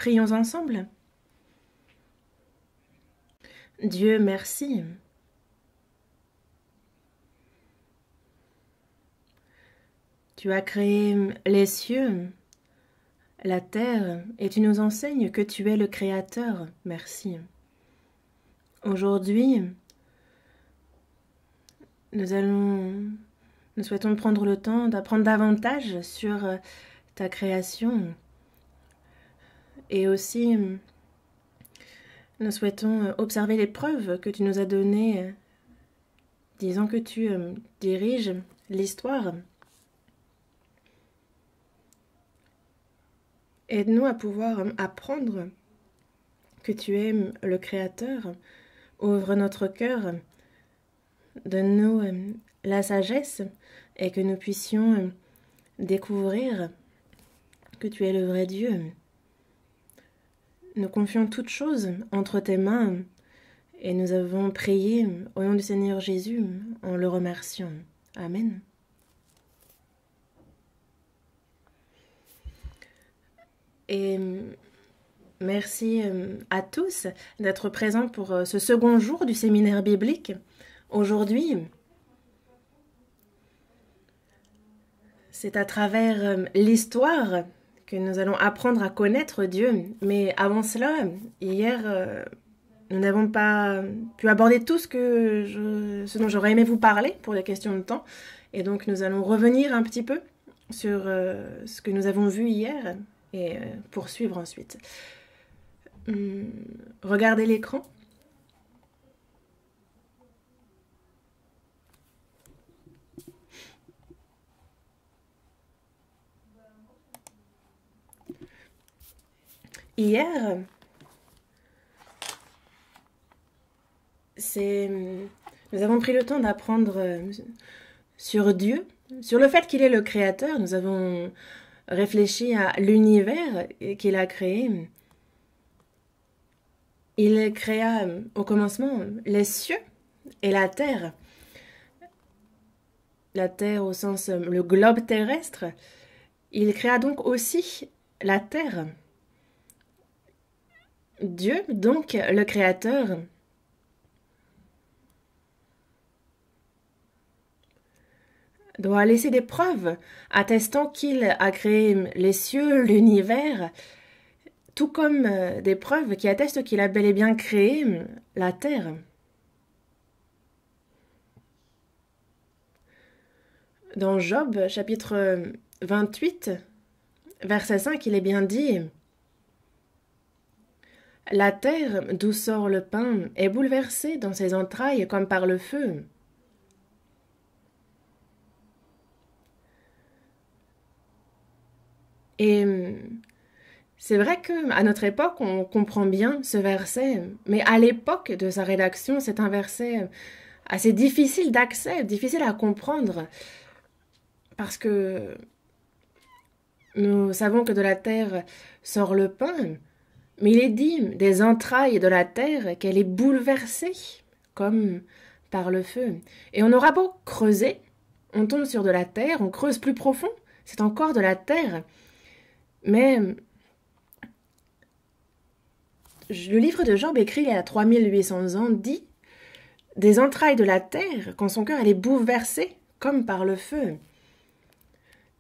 prions ensemble. Dieu, merci. Tu as créé les cieux, la terre, et tu nous enseignes que tu es le Créateur. Merci. Aujourd'hui, nous souhaitons prendre le temps d'apprendre davantage sur ta création. Et aussi, nous souhaitons observer les preuves que tu nous as données, disant que tu diriges l'histoire. Aide-nous à pouvoir apprendre que tu es le Créateur. Ouvre notre cœur. Donne-nous la sagesse et que nous puissions découvrir que tu es le vrai Dieu. Nous confions toutes choses entre tes mains et nous avons prié au nom du Seigneur Jésus en le remerciant. Amen. Et merci à tous d'être présents pour ce second jour du séminaire biblique. Aujourd'hui, c'est à travers l'histoire que nous allons apprendre à connaître Dieu. Mais avant cela, hier, nous n'avons pas pu aborder tout ce dont j'aurais aimé vous parler pour des questions de temps. Et donc, nous allons revenir un petit peu sur ce que nous avons vu hier et poursuivre ensuite. Regardez l'écran. Hier, nous avons pris le temps d'apprendre sur Dieu, sur le fait qu'il est le Créateur. Nous avons réfléchi à l'univers qu'il a créé. Il créa au commencement les cieux et la terre. La terre au sens le globe terrestre. Il créa donc aussi la terre. Dieu, donc le Créateur, doit laisser des preuves attestant qu'il a créé les cieux, l'univers, tout comme des preuves qui attestent qu'il a bel et bien créé la terre. Dans Job, chapitre 28, verset 5, il est bien dit « La terre, d'où sort le pain, est bouleversée dans ses entrailles comme par le feu. » Et c'est vrai qu'à notre époque, on comprend bien ce verset, mais à l'époque de sa rédaction, c'est un verset assez difficile d'accès, difficile à comprendre, parce que nous savons que de la terre sort le pain, mais il est dit des entrailles de la terre qu'elle est bouleversée, comme par le feu. Et on aura beau creuser, on tombe sur de la terre, on creuse plus profond, c'est encore de la terre. Mais le livre de Job, écrit il y a 3800 ans, dit « Des entrailles de la terre, quand son cœur elle est bouleversé, comme par le feu. »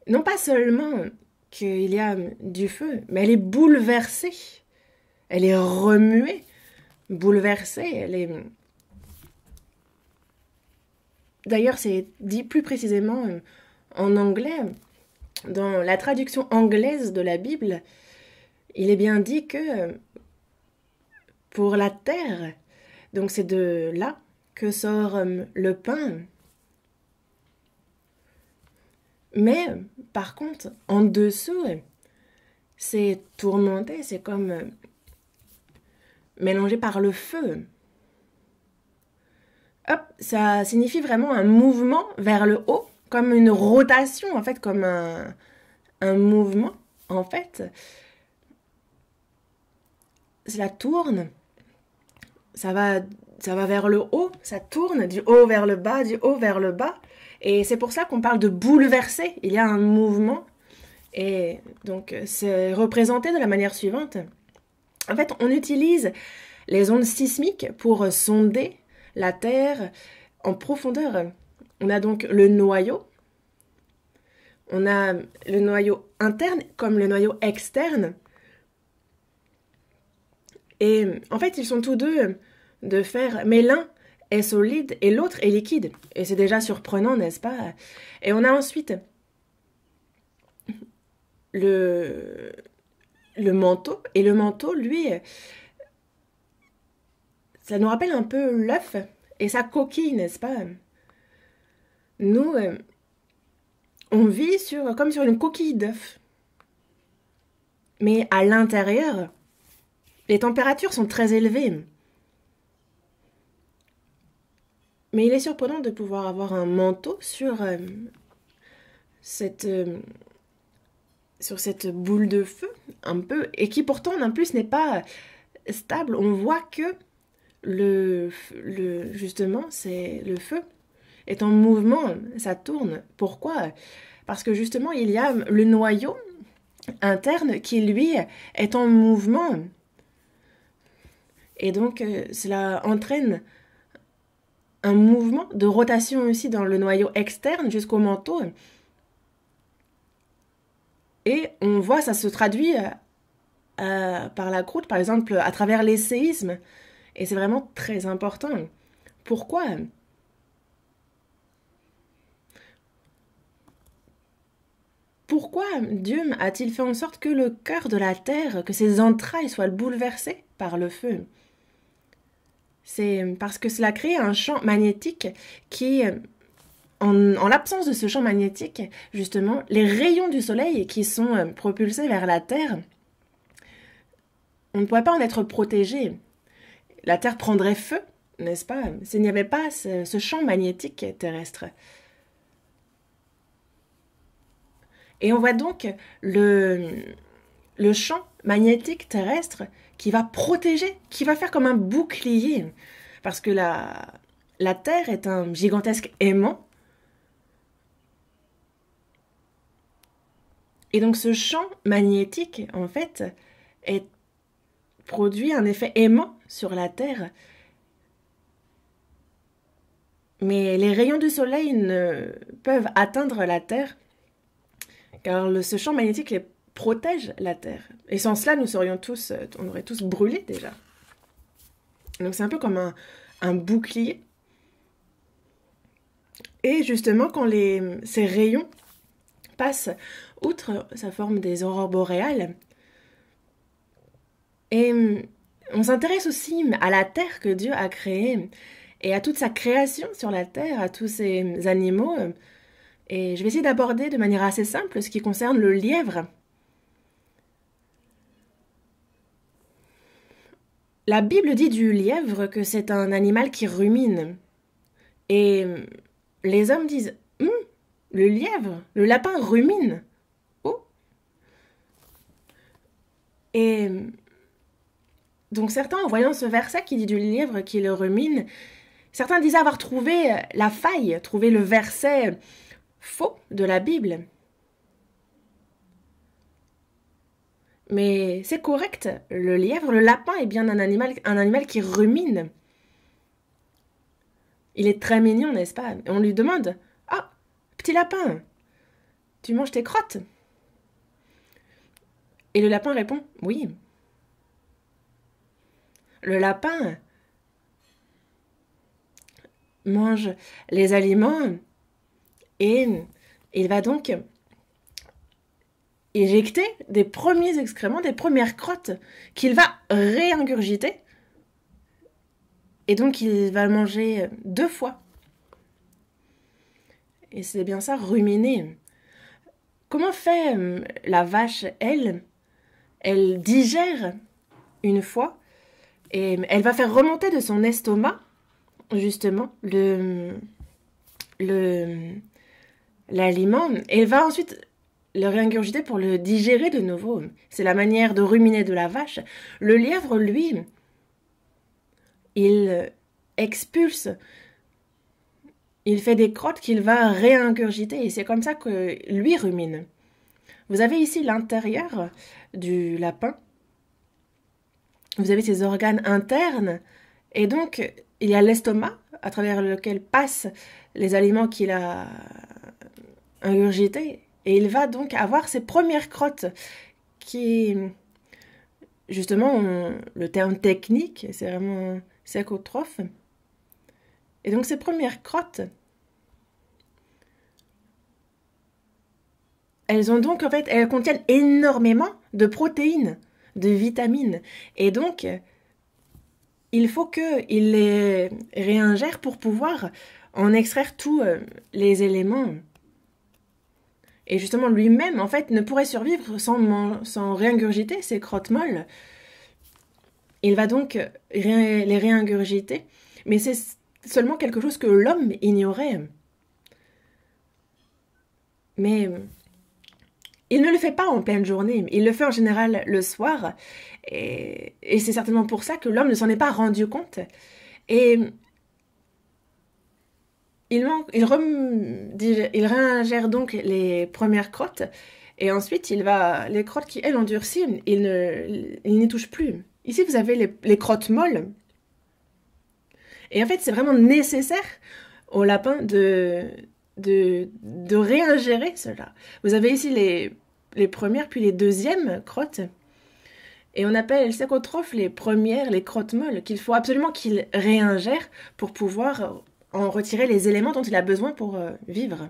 Non pas seulement qu'il y a du feu, mais elle est bouleversée. Elle est remuée, bouleversée, elle est... D'ailleurs, c'est dit plus précisément en anglais, dans la traduction anglaise de la Bible, il est bien dit que pour la terre, donc c'est de là que sort le pain. Mais, par contre, en dessous, c'est tourmenté, c'est comme... mélangé par le feu. Hop, ça signifie vraiment un mouvement vers le haut, comme une rotation, en fait, comme un mouvement, en fait. Cela tourne, ça va vers le haut, ça tourne du haut vers le bas, du haut vers le bas. Et c'est pour ça qu'on parle de bouleverser. Il y a un mouvement. Et donc, c'est représenté de la manière suivante. En fait, on utilise les ondes sismiques pour sonder la Terre en profondeur. On a donc le noyau. On a le noyau interne comme le noyau externe. Et en fait, ils sont tous deux de fer, mais l'un est solide et l'autre est liquide. Et c'est déjà surprenant, n'est-ce pas? Et on a ensuite le, le manteau. Et le manteau, lui, ça nous rappelle un peu l'œuf et sa coquille, n'est-ce pas? Nous, on vit comme sur une coquille d'œuf. Mais à l'intérieur, les températures sont très élevées. Mais il est surprenant de pouvoir avoir un manteau cette, euh, sur cette boule de feu, un peu, et qui pourtant, en plus, n'est pas stable. On voit que justement, c'est le feu est en mouvement, ça tourne. Pourquoi? Parce que justement, il y a le noyau interne qui, lui, est en mouvement. Et donc, cela entraîne un mouvement de rotation aussi dans le noyau externe jusqu'au manteau. Et on voit, ça se traduit par la croûte, par exemple, à travers les séismes. Et c'est vraiment très important. Pourquoi? Pourquoi Dieu a-t-il fait en sorte que le cœur de la terre, que ses entrailles soient bouleversées par le feu? C'est parce que cela crée un champ magnétique qui, en l'absence de ce champ magnétique, justement, les rayons du soleil qui sont propulsés vers la Terre, on ne pourrait pas en être protégé. La Terre prendrait feu, n'est-ce pas, s'il n'y avait pas ce champ magnétique terrestre. Et on voit donc le champ magnétique terrestre qui va protéger, qui va faire comme un bouclier. Parce que la Terre est un gigantesque aimant. Et donc ce champ magnétique, en fait, produit un effet aimant sur la Terre. Mais les rayons du soleil ne peuvent atteindre la Terre, car ce champ magnétique protège la Terre. Et sans cela, on aurait tous brûlé déjà. Donc c'est un peu comme un bouclier. Et justement, quand ces rayons passent outre, ça forme des aurores boréales. Et on s'intéresse aussi à la Terre que Dieu a créée et à toute sa création sur la Terre, à tous ces animaux. Et je vais essayer d'aborder de manière assez simple ce qui concerne le lièvre. La Bible dit du lièvre que c'est un animal qui rumine. Et les hommes disent le lièvre, le lapin rumine. Oh. Et donc certains, en voyant ce verset qui dit du lièvre qui le rumine, certains disaient avoir trouvé la faille, trouvé le verset faux de la Bible. Mais c'est correct, le lièvre, le lapin est bien un animal qui rumine. Il est très mignon, n'est-ce pas? Et on lui demande « Ah, petit lapin, tu manges tes crottes ?» Et le lapin répond « Oui. » Le lapin mange les aliments et il va donc éjecter des premiers excréments, des premières crottes qu'il va réingurgiter. Et donc il va le manger 2 fois. Et c'est bien ça, ruminer. Comment fait la vache, elle digère une fois et elle va faire remonter de son estomac, justement, l'aliment. Et elle va ensuite le réingurgiter pour le digérer de nouveau. C'est la manière de ruminer de la vache. Le lièvre, lui, il expulse, il fait des crottes qu'il va réingurgiter. Et c'est comme ça que lui rumine. Vous avez ici l'intérieur du lapin. vous avez ces organes internes, et donc il y a l'estomac à travers lequel passent les aliments qu'il a ingurgités, et il va donc avoir ses premières crottes qui, justement, le terme technique, c'est vraiment sécotrophe. Et donc ces premières crottes, elles ont donc en fait, elles contiennent énormément de protéines, de vitamines, et donc il faut qu'il les réingère pour pouvoir en extraire tous les éléments. Et justement, lui-même, en fait, ne pourrait survivre sans réingurgiter ces crottes molles. Il va donc les réingurgiter, mais c'est seulement quelque chose que l'homme ignorait. Mais il ne le fait pas en pleine journée, il le fait en général le soir, et c'est certainement pour ça que l'homme ne s'en est pas rendu compte. Et il réingère donc les premières crottes, et ensuite les crottes qui, elles, ont durci, il n'y touche plus. Ici, vous avez les crottes molles, et en fait, c'est vraiment nécessaire au lapin de réingérer cela. Vous avez ici les premières, puis les deuxièmes crottes, et on appelle sécotrophes les premières, les crottes molles, qu'il faut absolument qu'il réingère pour pouvoir en retirer les éléments dont il a besoin pour vivre.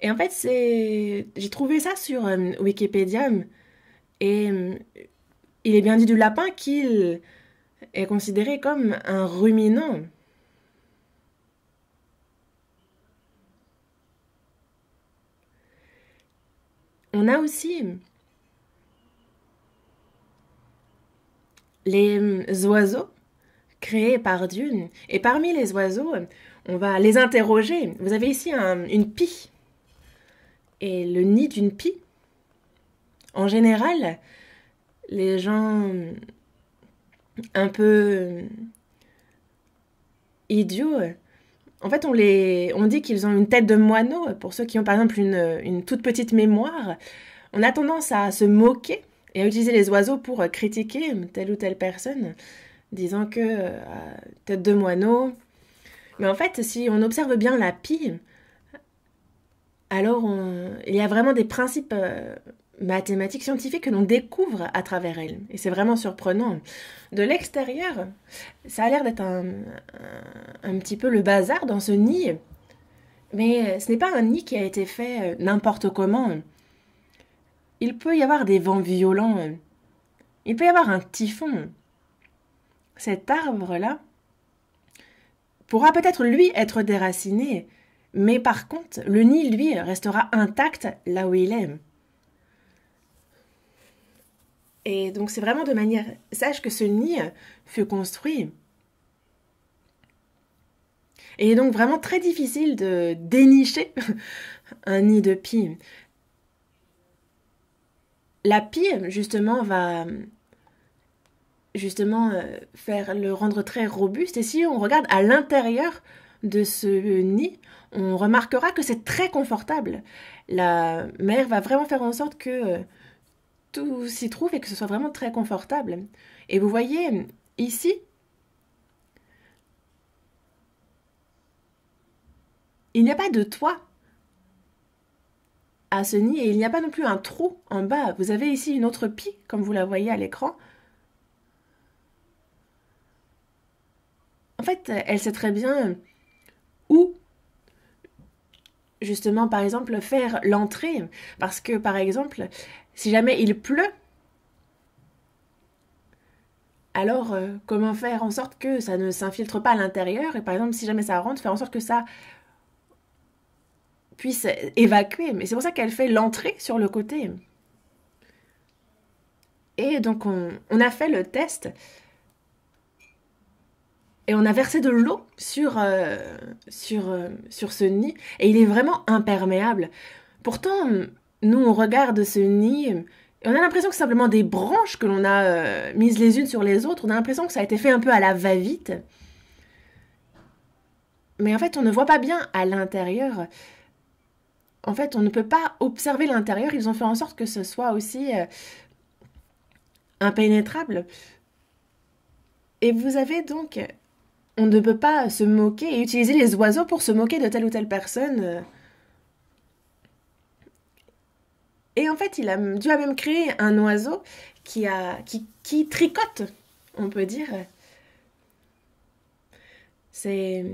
Et en fait, j'ai trouvé ça sur Wikipédia, et il est bien dit du lapin qu'il est considéré comme un ruminant. On a aussi les oiseaux créés par Dieu. Et parmi les oiseaux, on va les interroger. Vous avez ici une pie. Et le nid d'une pie, en général, les gens un peu idiots, en fait, on dit qu'ils ont une tête de moineau. Pour ceux qui ont par exemple une toute petite mémoire, on a tendance à se moquer et à utiliser les oiseaux pour critiquer telle ou telle personne, disant que tête de moineau. Mais en fait, si on observe bien la pie, alors il y a vraiment des principes mathématiques, scientifiques que l'on découvre à travers elle. Et c'est vraiment surprenant. De l'extérieur, ça a l'air d'être un petit peu le bazar dans ce nid. Mais ce n'est pas un nid qui a été fait n'importe comment. Il peut y avoir des vents violents. Il peut y avoir un typhon. Cet arbre-là pourra peut-être, lui, être déraciné. Mais par contre, le nid, lui, restera intact là où il est. Et donc c'est vraiment de manière sage que ce nid fut construit. Et il est donc vraiment très difficile de dénicher un nid de pie. La pie, justement, va faire le rendre très robuste. Et si on regarde à l'intérieur de ce nid, on remarquera que c'est très confortable. La mère va vraiment faire en sorte que tout s'y trouve et que ce soit vraiment très confortable. Et vous voyez, ici, il n'y a pas de toit à ce nid et il n'y a pas non plus un trou en bas. Vous avez ici une autre pie, comme vous la voyez à l'écran. En fait, elle sait très bien où, justement, par exemple, faire l'entrée. Parce que, par exemple, si jamais il pleut, alors comment faire en sorte que ça ne s'infiltre pas à l'intérieur? Et par exemple, si jamais ça rentre, faire en sorte que ça puisse évacuer. Mais c'est pour ça qu'elle fait l'entrée sur le côté. Et donc, on a fait le test. Et on a versé de l'eau sur ce nid. Et il est vraiment imperméable. Pourtant, nous, on regarde ce nid et on a l'impression que c'est simplement des branches que l'on a mises les unes sur les autres. On a l'impression que ça a été fait un peu à la va-vite. Mais en fait, on ne voit pas bien à l'intérieur. En fait, on ne peut pas observer l'intérieur. Ils ont fait en sorte que ce soit aussi impénétrable. Et vous avez donc... On ne peut pas se moquer et utiliser les oiseaux pour se moquer de telle ou telle personne. Et en fait, Dieu a même créé un oiseau qui tricote, on peut dire. C'est...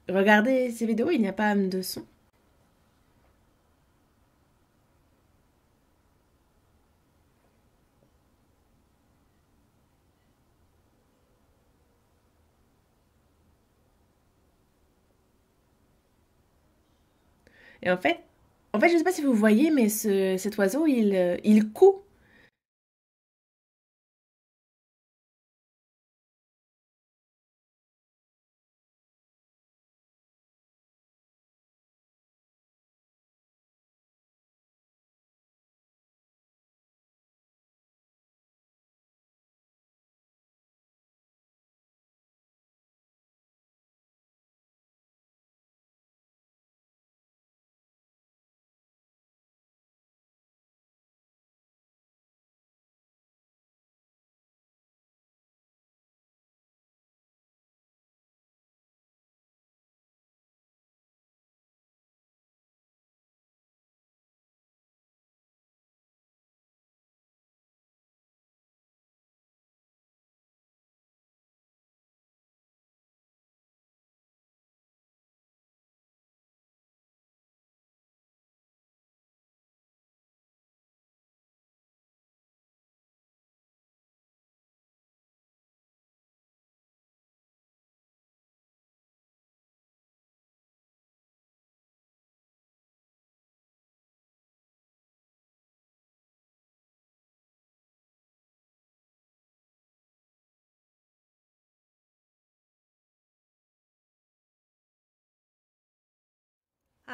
Regardez ces vidéos, il n'y a pas de son. Et en fait, je ne sais pas si vous voyez, mais cet oiseau, il coud.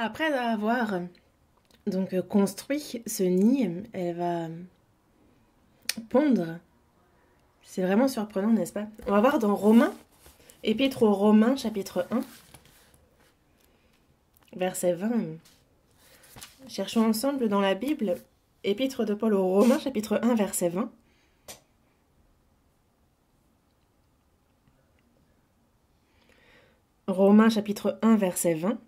Après avoir donc construit ce nid, elle va pondre. C'est vraiment surprenant, n'est-ce pas? On va voir dans Romains, Épître aux Romains, chapitre 1, verset 20. Cherchons ensemble dans la Bible, Épître de Paul aux Romains, chapitre 1, verset 20. Romains, chapitre 1, verset 20.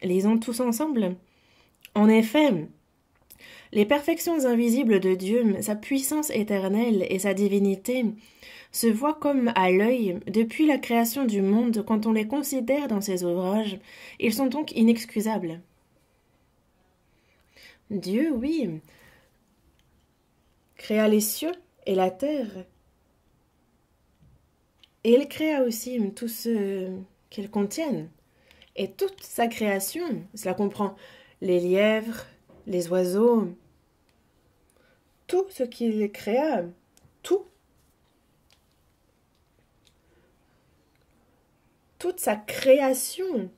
Lisons tous ensemble. En effet, les perfections invisibles de Dieu, sa puissance éternelle et sa divinité se voient comme à l'œil depuis la création du monde quand on les considère dans ses ouvrages. Ils sont donc inexcusables. Dieu, oui, créa les cieux et la terre. Et il créa aussi tout ce qu'ils contiennent. Et toute sa création, cela comprend les lièvres, les oiseaux, tout ce qu'il créa, tout, toute sa création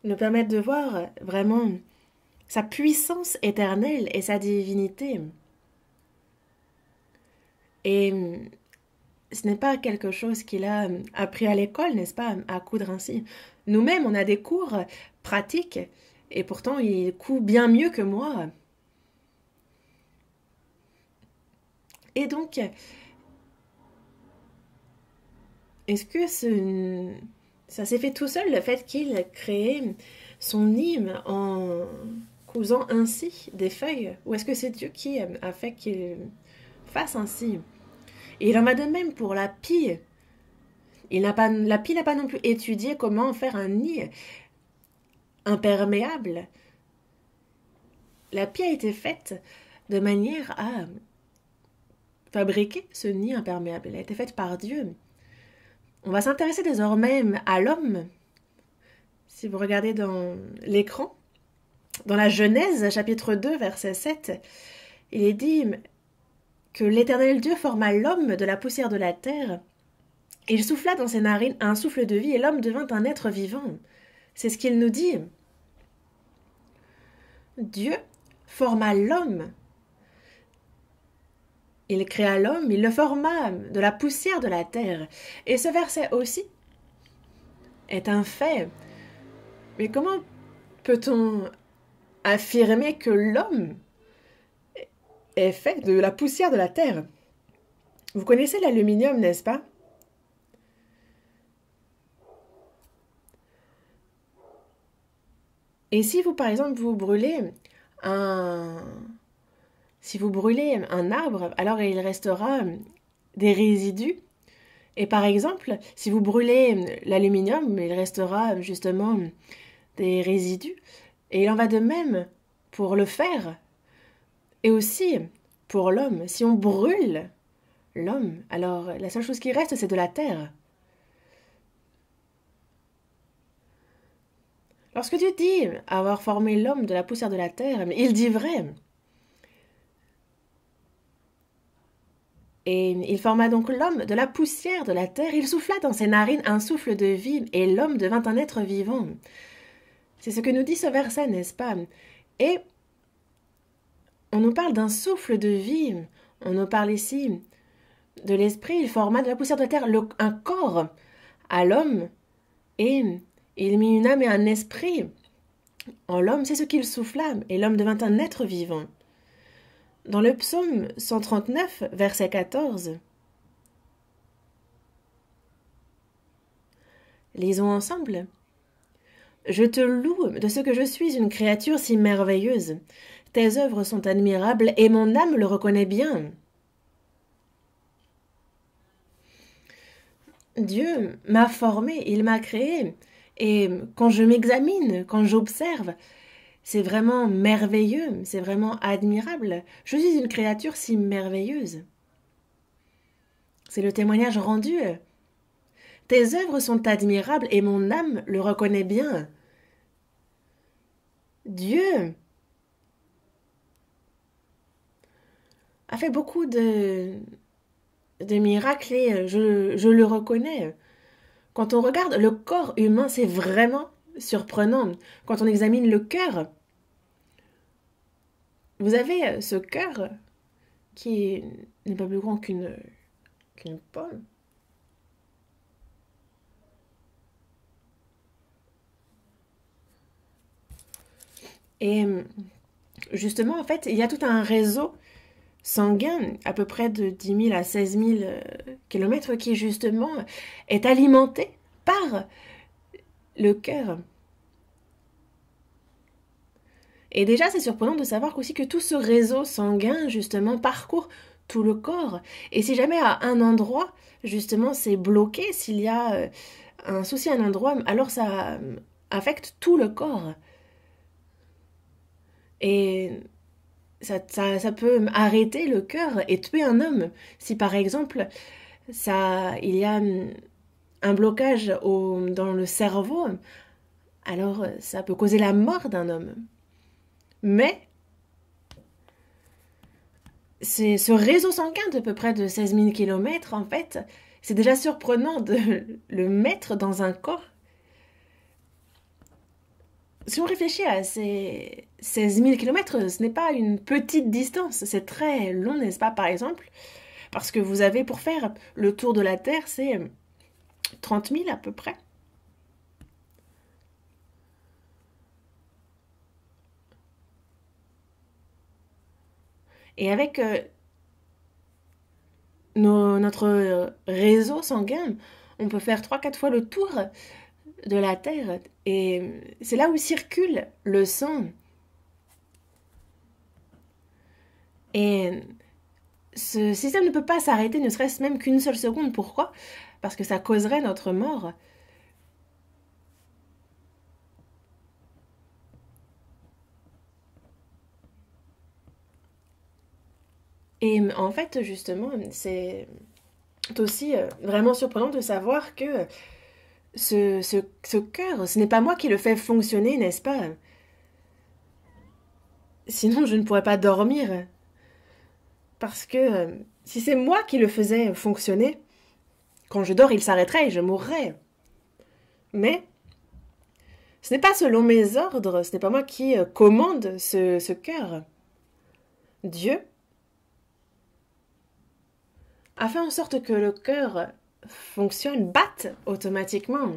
nous permettent de voir vraiment sa puissance éternelle et sa divinité. Et ce n'est pas quelque chose qu'il a appris à l'école, n'est-ce pas, à coudre ainsi. Nous-mêmes, on a des cours pratiques, et pourtant, il coud bien mieux que moi. Et donc, est-ce que ça s'est fait tout seul, le fait qu'il crée son hymne en cousant ainsi des feuilles? Ou est-ce que c'est Dieu qui a fait qu'il fasse ainsi? Et il en va de même pour la pie. La pie n'a pas non plus étudié comment faire un nid imperméable. La pie a été faite de manière à fabriquer ce nid imperméable. Elle a été faite par Dieu. On va s'intéresser désormais à l'homme. Si vous regardez dans l'écran, dans la Genèse, chapitre 2, verset 7, il est dit que l'Éternel Dieu forma l'homme de la poussière de la terre. Il souffla dans ses narines un souffle de vie et l'homme devint un être vivant. C'est ce qu'il nous dit. Dieu forma l'homme. Il créa l'homme, il le forma de la poussière de la terre. Et ce verset aussi est un fait. Mais comment peut-on affirmer que l'homme est fait de la poussière de la terre. Vous connaissez l'aluminium, n'est-ce pas? Et si vous, par exemple, un... Si vous brûlez un arbre, alors il restera des résidus. Et par exemple, si vous brûlez l'aluminium, il restera justement des résidus. Et il en va de même pour le fer. Et aussi pour l'homme. Si on brûle l'homme, alors la seule chose qui reste, c'est de la terre. Lorsque Dieu dit avoir formé l'homme de la poussière de la terre, il dit vrai. Et il forma donc l'homme de la poussière de la terre, il souffla dans ses narines un souffle de vie, et l'homme devint un être vivant. C'est ce que nous dit ce verset, n'est-ce pas? Et on nous parle d'un souffle de vie, on nous parle ici de l'esprit, il forma de la poussière de la terre un corps à l'homme, et il mit une âme et un esprit en l'homme, c'est ce qu'il souffla, et l'homme devint un être vivant. Dans le psaume 139, verset 14, lisons ensemble. « Je te loue de ce que je suis une créature si merveilleuse. Tes œuvres sont admirables et mon âme le reconnaît bien. » Dieu m'a formé, il m'a créé. Et quand je m'examine, quand j'observe, c'est vraiment merveilleux, c'est vraiment admirable. Je suis une créature si merveilleuse. C'est le témoignage rendu. Tes œuvres sont admirables et mon âme le reconnaît bien. Dieu a fait beaucoup de miracles et je le reconnais. Quand on regarde le corps humain, c'est vraiment surprenant. Quand on examine le cœur, vous avez ce cœur qui n'est pas plus grand qu'une pomme. Et justement, en fait, il y a tout un réseau sanguin, à peu près de 10 000 à 16 000 kilomètres, qui justement est alimenté par le cœur. Et déjà, c'est surprenant de savoir aussi que tout ce réseau sanguin, justement, parcourt tout le corps. Et si jamais à un endroit, justement, c'est bloqué, s'il y a un souci à un endroit, alors ça affecte tout le corps. Et ça peut arrêter le cœur et tuer un homme. Si par exemple, il y a un blocage dans le cerveau, alors ça peut causer la mort d'un homme. Mais c'est ce réseau sanguin de peu près de 16 000 kilomètres, en fait, c'est déjà surprenant de le mettre dans un corps. Si on réfléchit à ces 16 000 kilomètres, ce n'est pas une petite distance, c'est très long, n'est-ce pas, par exemple? Parce que vous avez, pour faire le tour de la Terre, c'est 30 000 à peu près. Et avec notre réseau sanguin, on peut faire 3-4 fois le tour de la Terre. Et c'est là où circule le sang. Et ce système ne peut pas s'arrêter, ne serait-ce même qu'une seule seconde. Pourquoi? Parce que ça causerait notre mort. Et en fait, justement, c'est aussi vraiment surprenant de savoir que ce cœur, ce n'est pas moi qui le fais fonctionner, n'est-ce pas? Sinon, je ne pourrais pas dormir. Parce que si c'est moi qui le faisais fonctionner, quand je dors, il s'arrêterait et je mourrais. Mais ce n'est pas selon mes ordres, ce n'est pas moi qui commande ce cœur. Dieu a fait en sorte que le cœur fonctionne, batte automatiquement.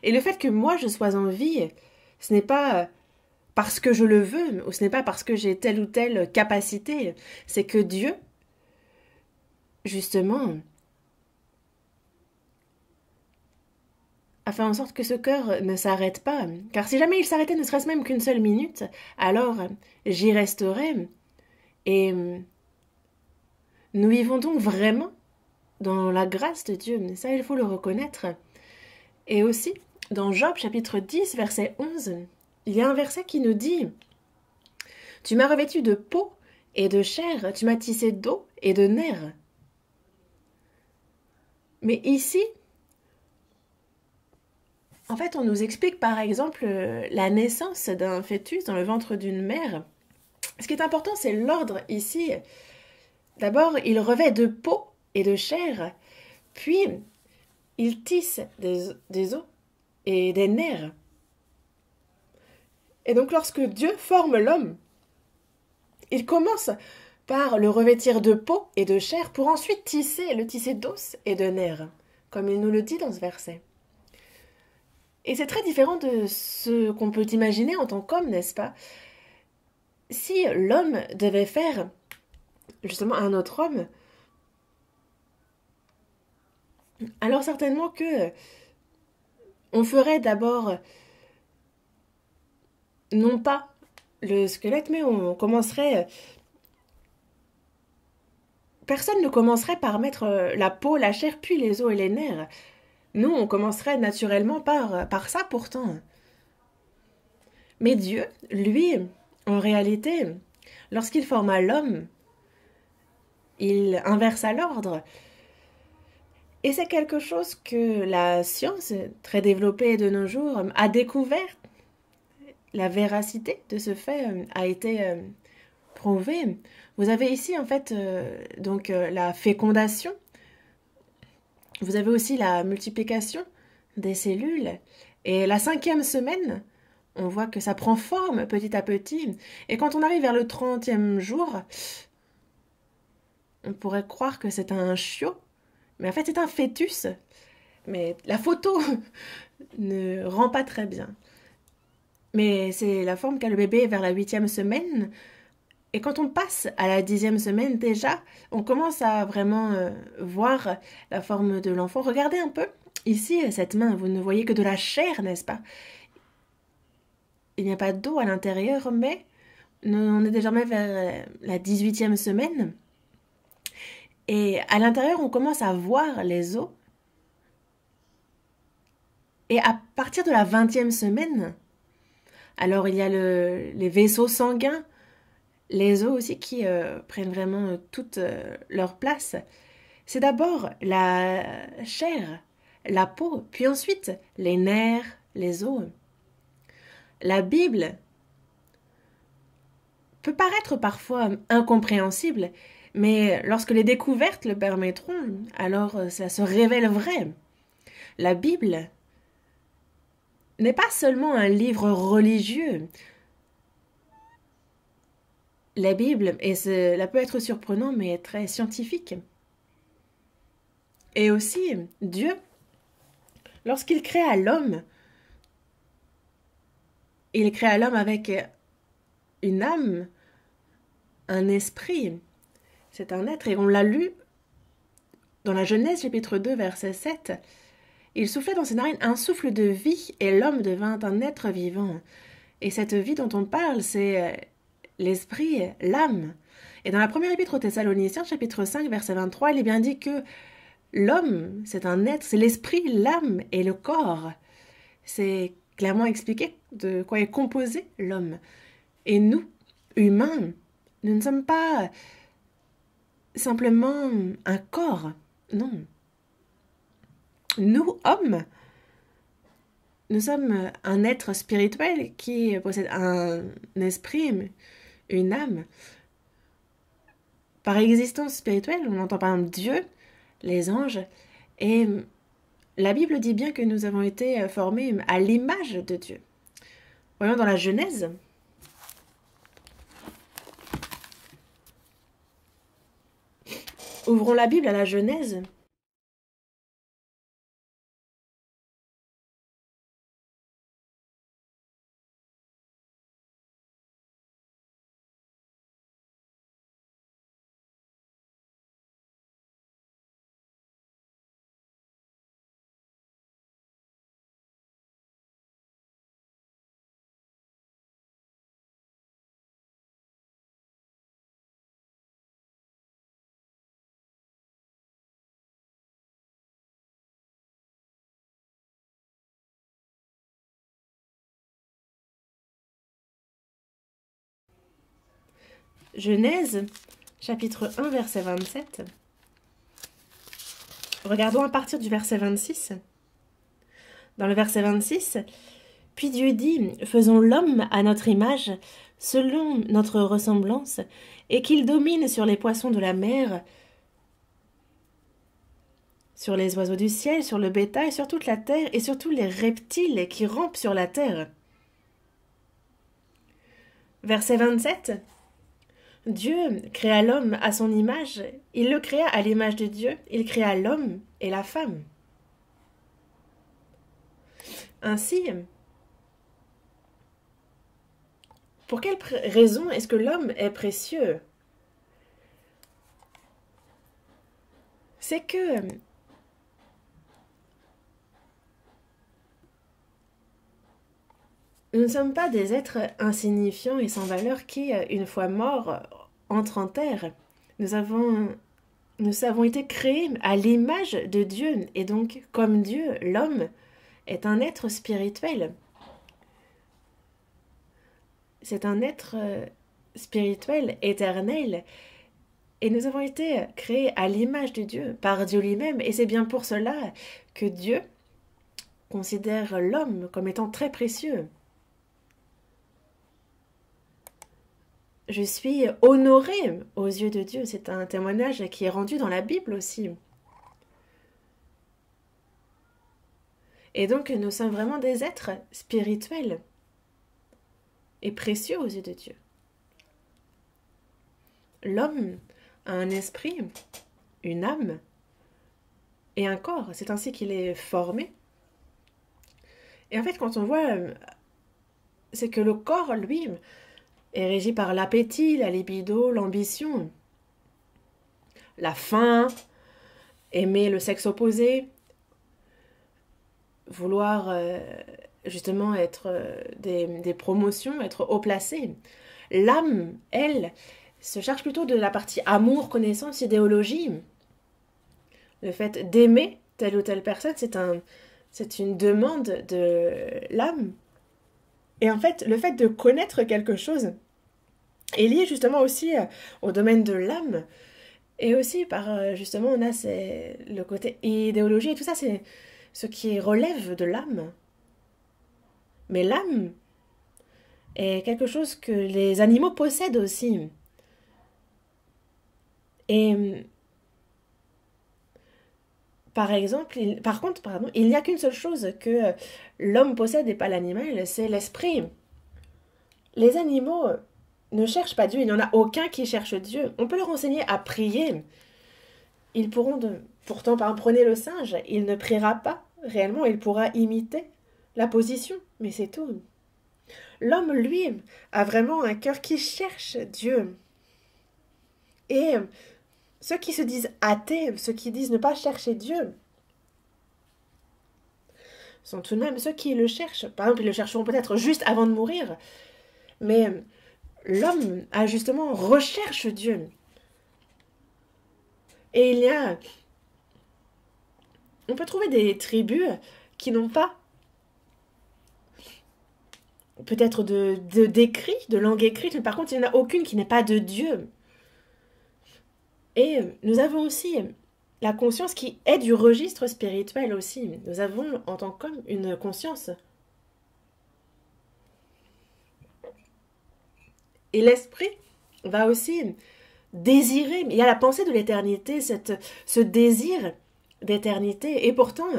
Et le fait que moi je sois en vie, ce n'est pas parce que je le veux, ou ce n'est pas parce que j'ai telle ou telle capacité. C'est que Dieu, justement, a fait en sorte que ce cœur ne s'arrête pas. Car si jamais il s'arrêtait ne serait-ce même qu'une seule minute, alors j'y resterais. Et nous vivons donc vraiment dans la grâce de Dieu. Ça, il faut le reconnaître. Et aussi, dans Job chapitre 10, verset 11, il y a un verset qui nous dit « Tu m'as revêtu de peau et de chair, tu m'as tissé d'eau et de nerfs. » Mais ici, en fait, on nous explique par exemple la naissance d'un fœtus dans le ventre d'une mère. Ce qui est important, c'est l'ordre ici. D'abord, il revêt de peau et de chair, puis il tisse des os et des nerfs. Et donc lorsque Dieu forme l'homme, il commence par le revêtir de peau et de chair pour ensuite le tisser d'os et de nerfs, comme il nous le dit dans ce verset. Et c'est très différent de ce qu'on peut imaginer en tant qu'homme, n'est-ce pas? Si l'homme devait faire justement un autre homme, alors certainement que on ferait d'abord non pas le squelette, mais on commencerait. Personne ne commencerait par mettre la peau, la chair, puis les os et les nerfs. Nous, on commencerait naturellement par ça pourtant. Mais Dieu, lui, en réalité, lorsqu'il forma l'homme, il inversa l'ordre. Et c'est quelque chose que la science, très développée de nos jours, a découvert. La véracité de ce fait a été prouvée. Vous avez ici, en fait, la fécondation. Vous avez aussi la multiplication des cellules. Et la 5e semaine, on voit que ça prend forme petit à petit. Et quand on arrive vers le 30e jour, on pourrait croire que c'est un chiot. Mais en fait, c'est un fœtus. Mais la photo ne rend pas très bien. Mais c'est la forme qu'a le bébé vers la 8e semaine. Et quand on passe à la 10e semaine, déjà, on commence à vraiment voir la forme de l'enfant. Regardez un peu. Ici, cette main, vous ne voyez que de la chair, n'est-ce pas? Il n'y a pas d'eau à l'intérieur, mais on est désormais vers la 18e semaine. Et à l'intérieur, on commence à voir les os. Et à partir de la 20e semaine, alors il y a les vaisseaux sanguins, les os aussi qui prennent vraiment toute leur place. C'est d'abord la chair, la peau, puis ensuite les nerfs, les os. La Bible peut paraître parfois incompréhensible, mais lorsque les découvertes le permettront, alors ça se révèle vrai. La Bible n'est pas seulement un livre religieux. La Bible, et cela peut être surprenant, mais très scientifique. Et aussi, Dieu, lorsqu'il créa l'homme, il créa l'homme avec une âme, un esprit. C'est un être, et on l'a lu dans la Genèse chapitre 2, verset 7. Il souffla dans ses narines un souffle de vie, et l'homme devint un être vivant. Et cette vie dont on parle, c'est l'esprit, l'âme. Et dans la première épître aux Thessaloniciens, chapitre 5, verset 23, il est bien dit que l'homme, c'est un être, c'est l'esprit, l'âme et le corps. C'est clairement expliqué de quoi est composé l'homme. Et nous, humains, nous ne sommes pas simplement un corps, non. Nous, hommes, nous sommes un être spirituel qui possède un esprit, une âme. Par existence spirituelle, on entend par exemple Dieu, les anges, et la Bible dit bien que nous avons été formés à l'image de Dieu. Voyons dans la Genèse. Ouvrons la Bible à la Genèse. Genèse, chapitre 1, verset 27. Regardons à partir du verset 26. Dans le verset 26, « Puis Dieu dit, faisons l'homme à notre image, selon notre ressemblance, et qu'il domine sur les poissons de la mer, sur les oiseaux du ciel, sur le bétail, sur toute la terre, et sur tous les reptiles qui rampent sur la terre. » Verset 27. Dieu créa l'homme à son image, il le créa à l'image de Dieu, il créa l'homme et la femme. Ainsi, pour quelle raison est-ce que l'homme est précieux? C'est que nous ne sommes pas des êtres insignifiants et sans valeur qui, une fois morts, entrent en terre. Nous avons été créés à l'image de Dieu, et donc, comme Dieu, l'homme est un être spirituel. C'est un être spirituel, éternel, et nous avons été créés à l'image de Dieu, par Dieu lui-même, et c'est bien pour cela que Dieu considère l'homme comme étant très précieux. Je suis honorée aux yeux de Dieu. C'est un témoignage qui est rendu dans la Bible aussi. Et donc, nous sommes vraiment des êtres spirituels et précieux aux yeux de Dieu. L'homme a un esprit, une âme et un corps. C'est ainsi qu'il est formé. Et en fait, quand on voit, c'est que le corps, lui, est régi par l'appétit, la libido, l'ambition, la faim, aimer le sexe opposé, vouloir justement être des promotions, être haut placé. L'âme, elle, se charge plutôt de la partie amour, connaissance, idéologie. Le fait d'aimer telle ou telle personne, c'est une demande de l'âme. Et en fait, le fait de connaître quelque chose est lié justement aussi au domaine de l'âme. Et aussi par, justement, on a le côté idéologie et tout ça, c'est ce qui relève de l'âme. Mais l'âme est quelque chose que les animaux possèdent aussi. Et par contre, il n'y a qu'une seule chose que l'homme possède et pas l'animal, c'est l'esprit. Les animaux ne cherchent pas Dieu, il n'y en a aucun qui cherche Dieu. On peut leur enseigner à prier. Ils pourront, pourtant, par exemple, prenez le singe, il ne priera pas réellement, il pourra imiter la position, mais c'est tout. L'homme, lui, a vraiment un cœur qui cherche Dieu. Et ceux qui se disent athées, ceux qui disent ne pas chercher Dieu, sont tout de même ceux qui le cherchent. Par exemple, ils le chercheront peut-être juste avant de mourir. Mais l'homme a justement recherche Dieu. Et on peut trouver des tribus qui n'ont pas peut-être d'écrit, de langue écrite, mais par contre, il n'y en a aucune qui n'est pas de Dieu. Et nous avons aussi la conscience qui est du registre spirituel aussi. Nous avons, en tant qu'homme, une conscience. Et l'esprit va aussi désirer. Il y a la pensée de l'éternité, ce désir d'éternité. Et pourtant,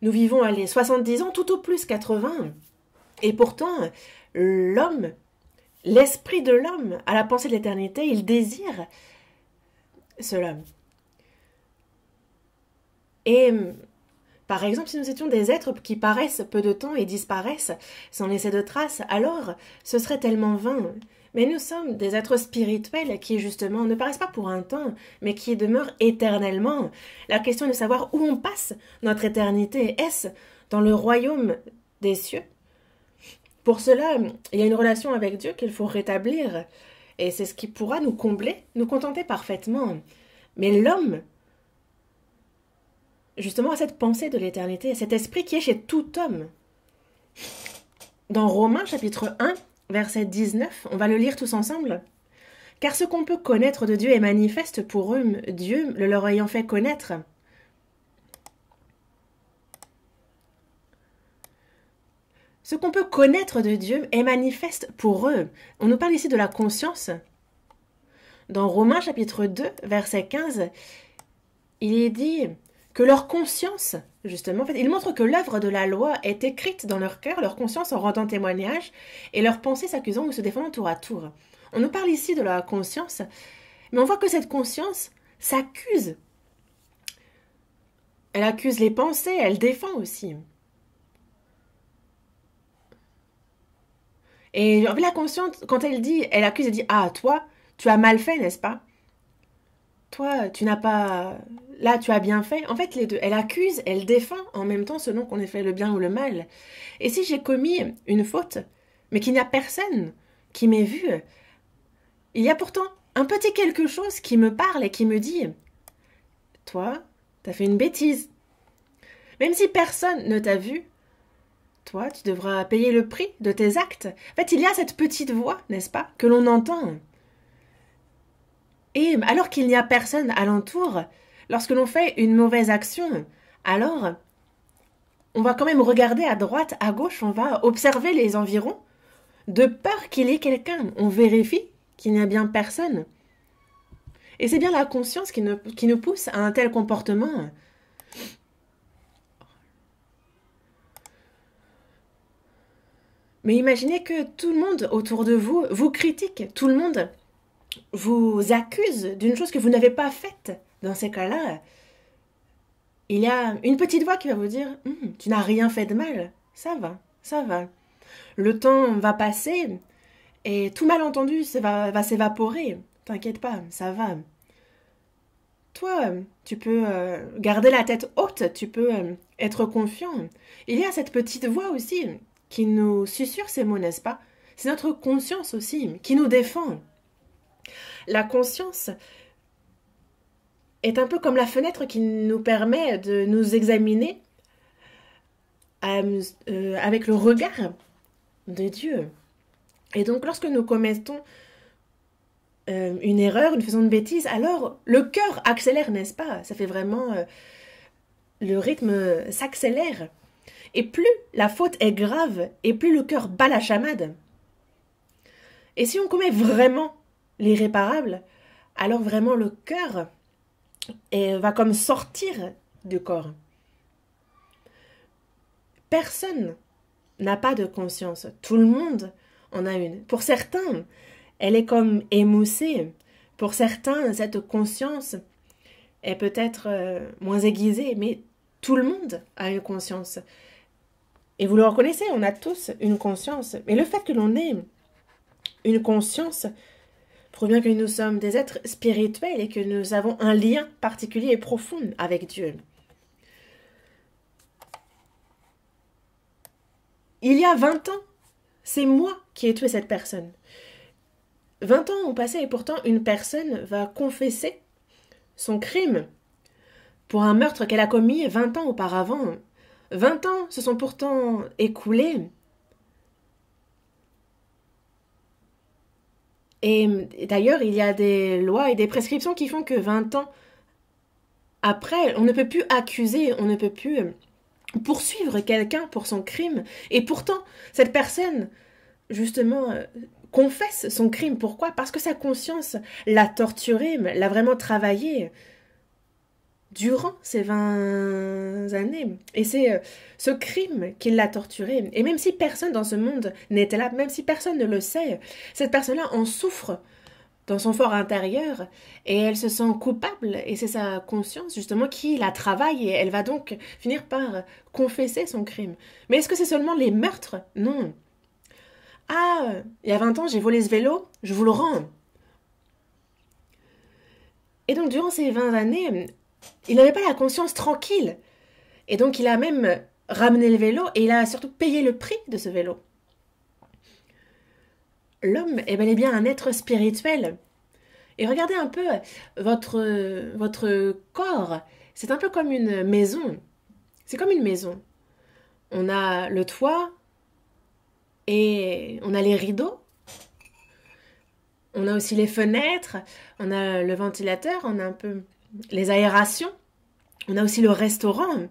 nous vivons, 70 ans, tout au plus 80. Et pourtant, l'homme, l'esprit de l'homme, a la pensée de l'éternité, il désire cela. Et par exemple, si nous étions des êtres qui paraissent peu de temps et disparaissent sans laisser de traces, alors ce serait tellement vain. Mais nous sommes des êtres spirituels qui, justement, ne paraissent pas pour un temps, mais qui demeurent éternellement. La question est de savoir où on passe notre éternité. Est-ce dans le royaume des cieux? Pour cela, il y a une relation avec Dieu qu'il faut rétablir. Et c'est ce qui pourra nous combler, nous contenter parfaitement. Mais l'homme, justement, a cette pensée de l'éternité, cet esprit qui est chez tout homme. Dans Romains chapitre 1, verset 19, on va le lire tous ensemble. Car ce qu'on peut connaître de Dieu est manifeste pour eux, Dieu le leur ayant fait connaître. Ce qu'on peut connaître de Dieu est manifeste pour eux. On nous parle ici de la conscience. Dans Romains chapitre 2, verset 15, il est dit que leur conscience, justement, en fait, il montre que l'œuvre de la loi est écrite dans leur cœur, leur conscience en rendant témoignage, et leurs pensées s'accusant ou se défendant tour à tour. On nous parle ici de la conscience, mais on voit que cette conscience s'accuse. Elle accuse les pensées, elle défend aussi. Et la conscience, quand elle dit, elle accuse, elle dit, ah, toi, tu as mal fait, n'est-ce pas? Toi, tu n'as pas... Là, tu as bien fait. En fait, les deux. Elle accuse, elle défend en même temps selon qu'on ait fait le bien ou le mal. Et si j'ai commis une faute, mais qu'il n'y a personne qui m'ait vu, il y a pourtant un petit quelque chose qui me parle et qui me dit, toi, t'as fait une bêtise. Même si personne ne t'a vu, toi, tu devras payer le prix de tes actes. En fait, il y a cette petite voix, n'est-ce pas, que l'on entend. Et alors qu'il n'y a personne alentour, lorsque l'on fait une mauvaise action, alors on va quand même regarder à droite, à gauche, on va observer les environs, de peur qu'il y ait quelqu'un. On vérifie qu'il n'y a bien personne. Et c'est bien la conscience qui nous pousse à un tel comportement. Mais imaginez que tout le monde autour de vous vous critique, tout le monde vous accuse d'une chose que vous n'avez pas faite. Dans ces cas-là, il y a une petite voix qui va vous dire tu n'as rien fait de mal, ça va, ça va. Le temps va passer et tout malentendu va s'évaporer. T'inquiète pas, ça va. Toi, tu peux garder la tête haute, tu peux être confiant. Il y a cette petite voix aussi qui nous susurre ces mots, n'est-ce pas? C'est notre conscience aussi qui nous défend. La conscience est un peu comme la fenêtre qui nous permet de nous examiner avec le regard de Dieu. Et donc, lorsque nous commettons une erreur, nous faisons une bêtise, alors le cœur accélère, n'est-ce pas? Ça fait vraiment... le rythme s'accélère. Et plus la faute est grave, et plus le cœur bat la chamade. Et si on commet vraiment l'irréparable, alors vraiment le cœur va comme sortir du corps. Personne n'a pas de conscience. Tout le monde en a une. Pour certains, elle est comme émoussée. Pour certains, cette conscience est peut-être moins aiguisée, mais tout le monde a une conscience. Et vous le reconnaissez, on a tous une conscience. Mais le fait que l'on ait une conscience prouve bien que nous sommes des êtres spirituels et que nous avons un lien particulier et profond avec Dieu. Il y a 20 ans, c'est moi qui ai tué cette personne. 20 ans ont passé et pourtant une personne va confesser son crime pour un meurtre qu'elle a commis 20 ans auparavant. 20 ans se sont pourtant écoulés. Et d'ailleurs, il y a des lois et des prescriptions qui font que 20 ans après, on ne peut plus accuser, on ne peut plus poursuivre quelqu'un pour son crime. Et pourtant, cette personne, justement, confesse son crime. Pourquoi? Parce que sa conscience l'a torturé, l'a vraiment travaillé durant ces 20 années. Et c'est ce crime qui l'a torturé. Et même si personne dans ce monde n'était là, même si personne ne le sait, cette personne-là en souffre dans son fort intérieur et elle se sent coupable. Et c'est sa conscience, justement, qui la travaille et elle va donc finir par confesser son crime. Mais est-ce que c'est seulement les meurtres? Non. Ah, il y a 20 ans, j'ai volé ce vélo, je vous le rends. Et donc, durant ces 20 années, il n'avait pas la conscience tranquille. Et donc, il a même ramené le vélo et il a surtout payé le prix de ce vélo. L'homme est bel et bien un être spirituel. Et regardez un peu votre corps. C'est un peu comme une maison. C'est comme une maison. On a le toit et on a les rideaux. On a aussi les fenêtres, on a le ventilateur, on a un peu les aérations, on a aussi le restaurant,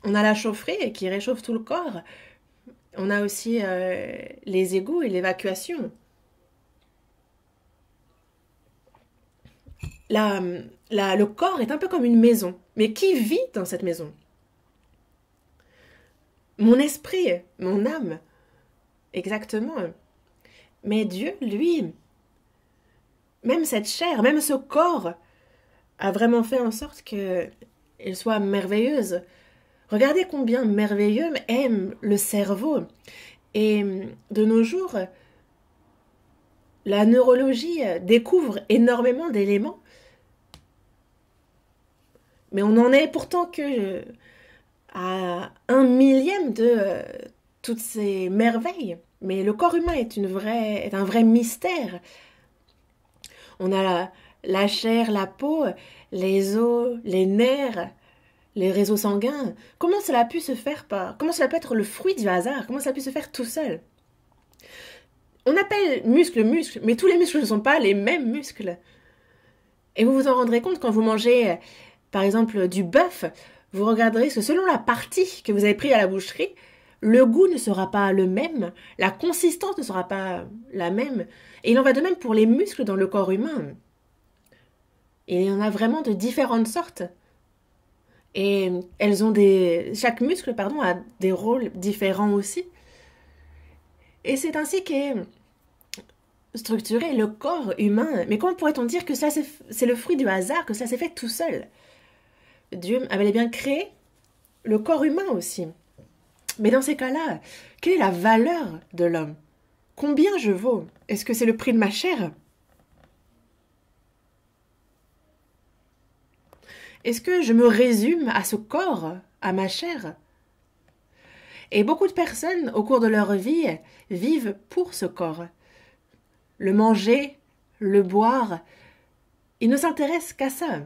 on a la chaufferie qui réchauffe tout le corps, on a aussi les égouts et l'évacuation. La, le corps est un peu comme une maison, mais qui vit dans cette maison? Mon esprit, mon âme, exactement. Mais Dieu, lui, même cette chair, même ce corps, a vraiment fait en sorte qu'elle soit merveilleuse. Regardez combien merveilleux est le cerveau. Et de nos jours, la neurologie découvre énormément d'éléments. Mais on n'en est pourtant que à un millième de toutes ces merveilles. Mais le corps humain est un vrai mystère. On a la chair, la peau, les os, les nerfs, les réseaux sanguins. Comment cela a pu se faire comment cela peut être le fruit du hasard? Comment cela a pu se faire tout seul? On appelle muscles muscles, mais tous les muscles ne sont pas les mêmes muscles. Et vous vous en rendrez compte quand vous mangez, par exemple, du bœuf. Vous regarderez que selon la partie que vous avez prise à la boucherie, le goût ne sera pas le même, la consistance ne sera pas la même. Et il en va de même pour les muscles dans le corps humain. Et il y en a vraiment de différentes sortes. Et chaque muscle, pardon, a des rôles différents aussi. Et c'est ainsi qu'est structuré le corps humain. Mais comment pourrait-on dire que ça c'est le fruit du hasard, que ça s'est fait tout seul? Dieu avait bien créé le corps humain aussi. Mais dans ces cas-là, quelle est la valeur de l'homme? Combien je vaux? Est-ce que c'est le prix de ma chair? Est-ce que je me résume à ce corps, à ma chair? Et beaucoup de personnes, au cours de leur vie, vivent pour ce corps. Le manger, le boire, ils ne s'intéressent qu'à ça.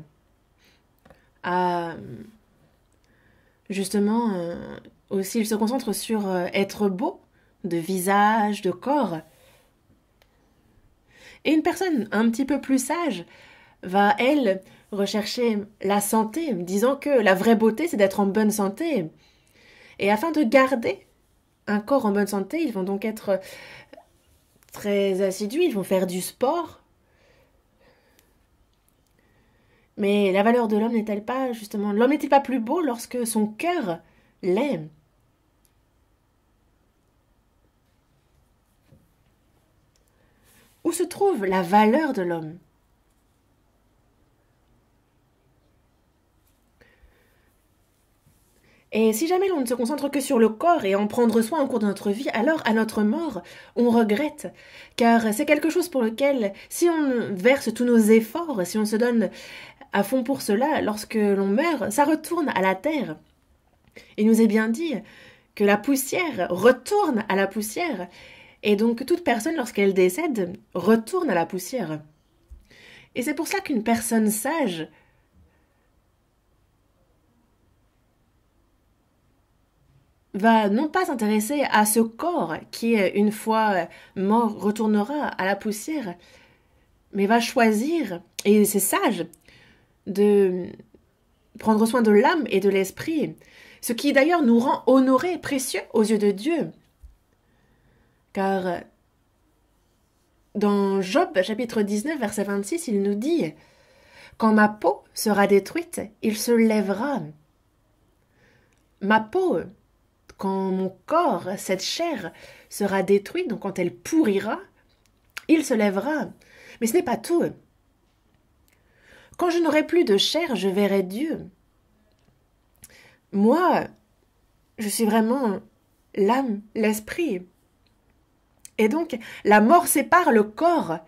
Justement, aussi, ils se concentrent sur être beau, de visage, de corps. Et une personne un petit peu plus sage va, elle, rechercher la santé, disant que la vraie beauté, c'est d'être en bonne santé. Et afin de garder un corps en bonne santé, ils vont donc être très assidus, ils vont faire du sport. Mais la valeur de l'homme n'est-elle pas, justement, l'homme n'est-il pas plus beau lorsque son cœur l'aime? Où se trouve la valeur de l'homme? Et si jamais l'on ne se concentre que sur le corps et en prendre soin au cours de notre vie, alors à notre mort, on regrette. Car c'est quelque chose pour lequel, si on verse tous nos efforts, si on se donne à fond pour cela, lorsque l'on meurt, ça retourne à la terre. Il nous est bien dit que la poussière retourne à la poussière. Et donc toute personne, lorsqu'elle décède, retourne à la poussière. Et c'est pour ça qu'une personne sage va non pas s'intéresser à ce corps qui, une fois mort, retournera à la poussière, mais va choisir, et c'est sage, de prendre soin de l'âme et de l'esprit, ce qui d'ailleurs nous rend honorés et précieux aux yeux de Dieu. Car dans Job chapitre 19 verset 26, il nous dit « Quand ma peau sera détruite, il se lèvera. » Ma peau, quand mon corps, cette chair, sera détruite, donc quand elle pourrira, il se lèvera. Mais ce n'est pas tout. Quand je n'aurai plus de chair, je verrai Dieu. Moi, je suis vraiment l'âme, l'esprit. Et donc, la mort sépare le corps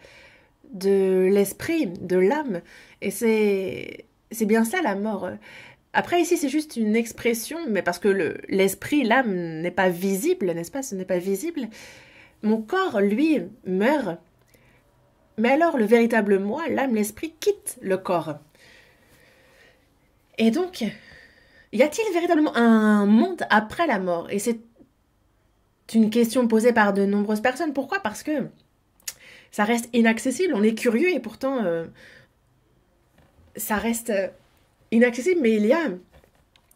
de l'esprit, de l'âme. Et c'est bien ça, la mort. Après, ici, c'est juste une expression, mais parce que l'esprit, l'âme n'est pas visible, n'est-ce pas? Ce n'est pas visible. Mon corps, lui, meurt. Mais alors, le véritable moi, l'âme, l'esprit, quitte le corps. Et donc, y a-t-il véritablement un monde après la mort? Et c'est une question posée par de nombreuses personnes. Pourquoi? Parce que ça reste inaccessible. On est curieux et pourtant, ça reste inaccessible. Mais il y a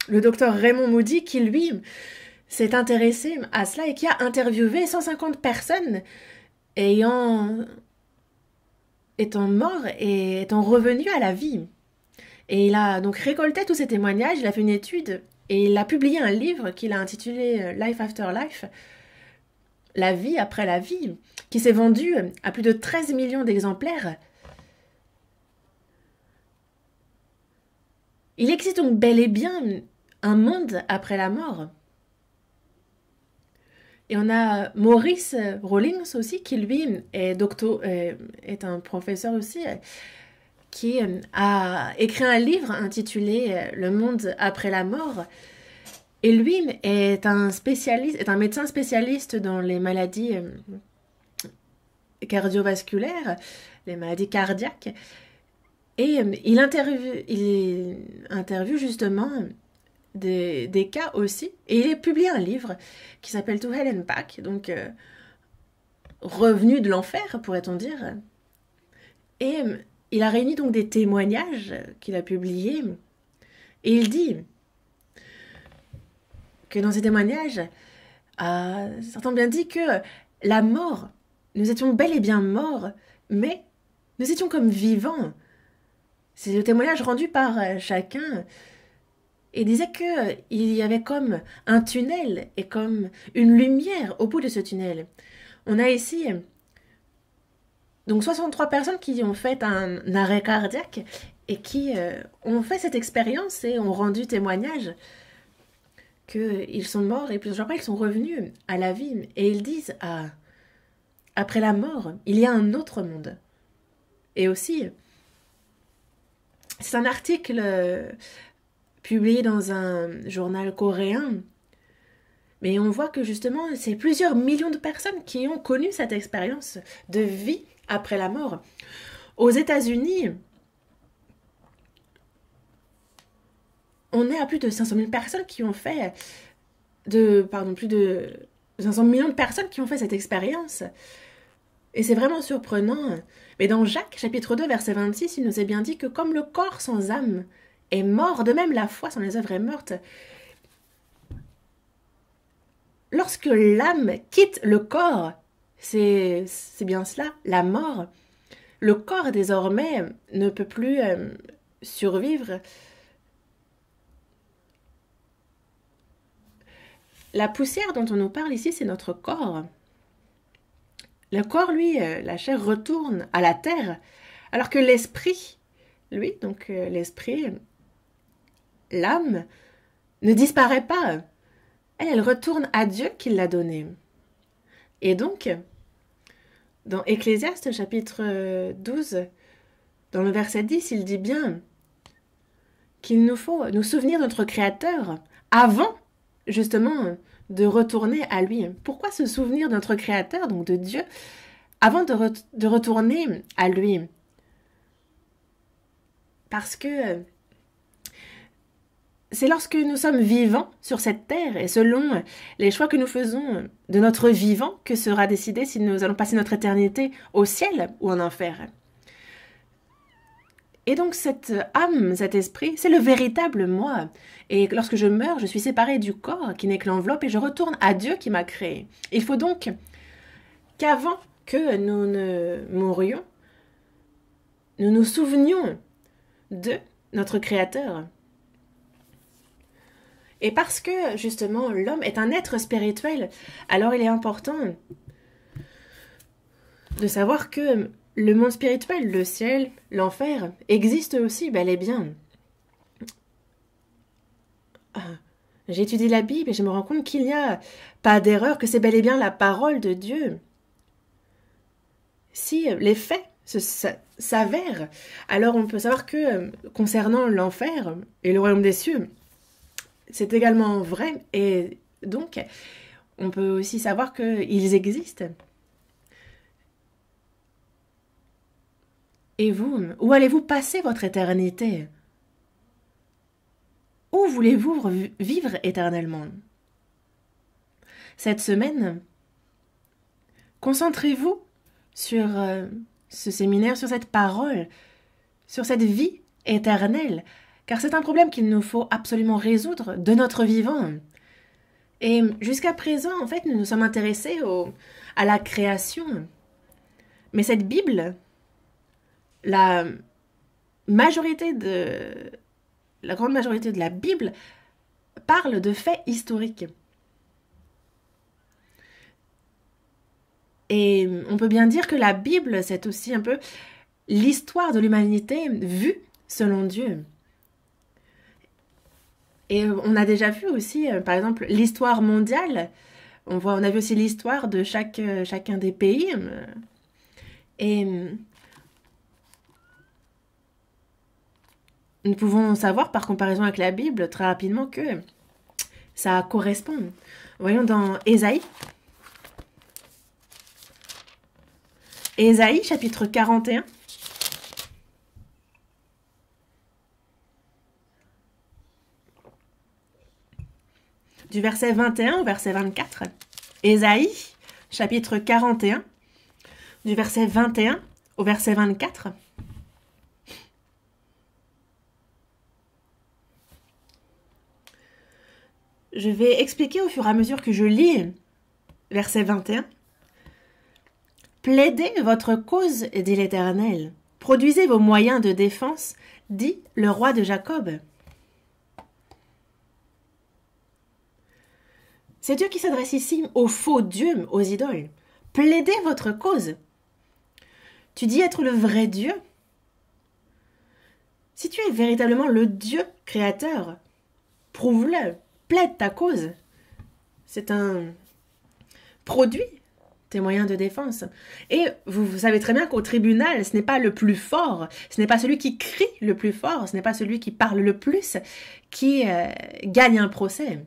le docteur Raymond Moody qui, lui, s'est intéressé à cela et qui a interviewé 150 personnes ayant étant morts et étant revenus à la vie. Et il a donc récolté tous ces témoignages, il a fait une étude et il a publié un livre qu'il a intitulé Life After Life, La vie après la vie, qui s'est vendu à plus de 13 millions d'exemplaires. Il existe donc bel et bien un monde après la mort. Et on a Maurice Rawlings aussi, qui lui est un professeur aussi, qui a écrit un livre intitulé Le monde après la mort. Et lui est un médecin spécialiste dans les maladies cardiovasculaires, les maladies cardiaques. Et il interviewe justement des cas aussi. Et il a publié un livre qui s'appelle To Hell and Back, donc revenu de l'enfer, pourrait-on dire. Et il a réuni donc des témoignages qu'il a publiés. Et il dit que dans ces témoignages, certains ont bien dit que la mort, nous étions bel et bien morts, mais nous étions comme vivants. C'est le témoignage rendu par chacun. Et disait qu'il y avait comme un tunnel et comme une lumière au bout de ce tunnel. On a ici donc 63 personnes qui ont fait un arrêt cardiaque et qui ont fait cette expérience et ont rendu témoignage qu'ils sont morts et plusieurs jours après ils sont revenus à la vie. Et ils disent, après la mort, il y a un autre monde. Et aussi, c'est un article publié dans un journal coréen. Mais on voit que justement, c'est plusieurs millions de personnes qui ont connu cette expérience de vie après la mort. Aux États-Unis, on est à plus de 500 000 personnes qui ont fait plus de 500 millions de personnes qui ont fait cette expérience. Et c'est vraiment surprenant. Mais dans Jacques, chapitre 2, verset 26, il nous est bien dit que comme le corps sans âme est mort, de même la foi sans les œuvres est morte. Lorsque l'âme quitte le corps, c'est bien cela, la mort. Le corps désormais ne peut plus survivre. La poussière dont on nous parle ici, c'est notre corps. Le corps, lui, la chair retourne à la terre, alors que l'esprit, lui, donc l'esprit, l'âme, ne disparaît pas. Elle retourne à Dieu qui l'a donnée. Et donc, dans Ecclésiaste chapitre 12, dans le verset 10, il dit bien qu'il nous faut nous souvenir de notre Créateur avant, justement, de retourner à lui. Pourquoi se souvenir de notre Créateur, donc de Dieu, avant de retourner à lui? Parce que c'est lorsque nous sommes vivants sur cette terre et selon les choix que nous faisons de notre vivant que sera décidé si nous allons passer notre éternité au ciel ou en enfer. Et donc cette âme, cet esprit, c'est le véritable moi. Et lorsque je meurs, je suis séparée du corps qui n'est que l'enveloppe et je retourne à Dieu qui m'a créé. Il faut donc qu'avant que nous ne mourions, nous nous souvenions de notre Créateur. Et parce que, justement, l'homme est un être spirituel, alors il est important de savoir que le monde spirituel, le ciel, l'enfer, existe aussi bel et bien. J'étudie la Bible et je me rends compte qu'il n'y a pas d'erreur, que c'est bel et bien la parole de Dieu. Si les faits s'avèrent, alors on peut savoir que concernant l'enfer et le royaume des cieux, c'est également vrai. Et donc, on peut aussi savoir qu'ils existent. Et vous, où allez-vous passer votre éternité? Où voulez-vous vivre éternellement? Cette semaine, concentrez-vous sur ce séminaire, sur cette parole, sur cette vie éternelle, car c'est un problème qu'il nous faut absolument résoudre de notre vivant. Et jusqu'à présent, en fait, nous nous sommes intéressés à la création. Mais cette Bible, la grande majorité de la Bible parle de faits historiques. Et on peut bien dire que la Bible, c'est aussi un peu l'histoire de l'humanité vue selon Dieu. Et on a déjà vu aussi, par exemple, l'histoire mondiale. On a vu aussi l'histoire de chacun des pays. Et nous pouvons savoir, par comparaison avec la Bible, très rapidement que ça correspond. Voyons dans Ésaïe. Ésaïe, chapitre 41. Du verset 21 au verset 24. Ésaïe, chapitre 41, du verset 21 au verset 24. Je vais expliquer au fur et à mesure que je lis verset 21. Plaidez votre cause, dit l'Éternel. Produisez vos moyens de défense, dit le roi de Jacob. C'est Dieu qui s'adresse ici aux faux dieux, aux idoles. Plaidez votre cause. Tu dis être le vrai Dieu. Si tu es véritablement le Dieu créateur, prouve-le, plaide ta cause. C'est un produit, tes moyens de défense. Et vous savez très bien qu'au tribunal, ce n'est pas le plus fort, ce n'est pas celui qui crie le plus fort, ce n'est pas celui qui parle le plus qui gagne un procès.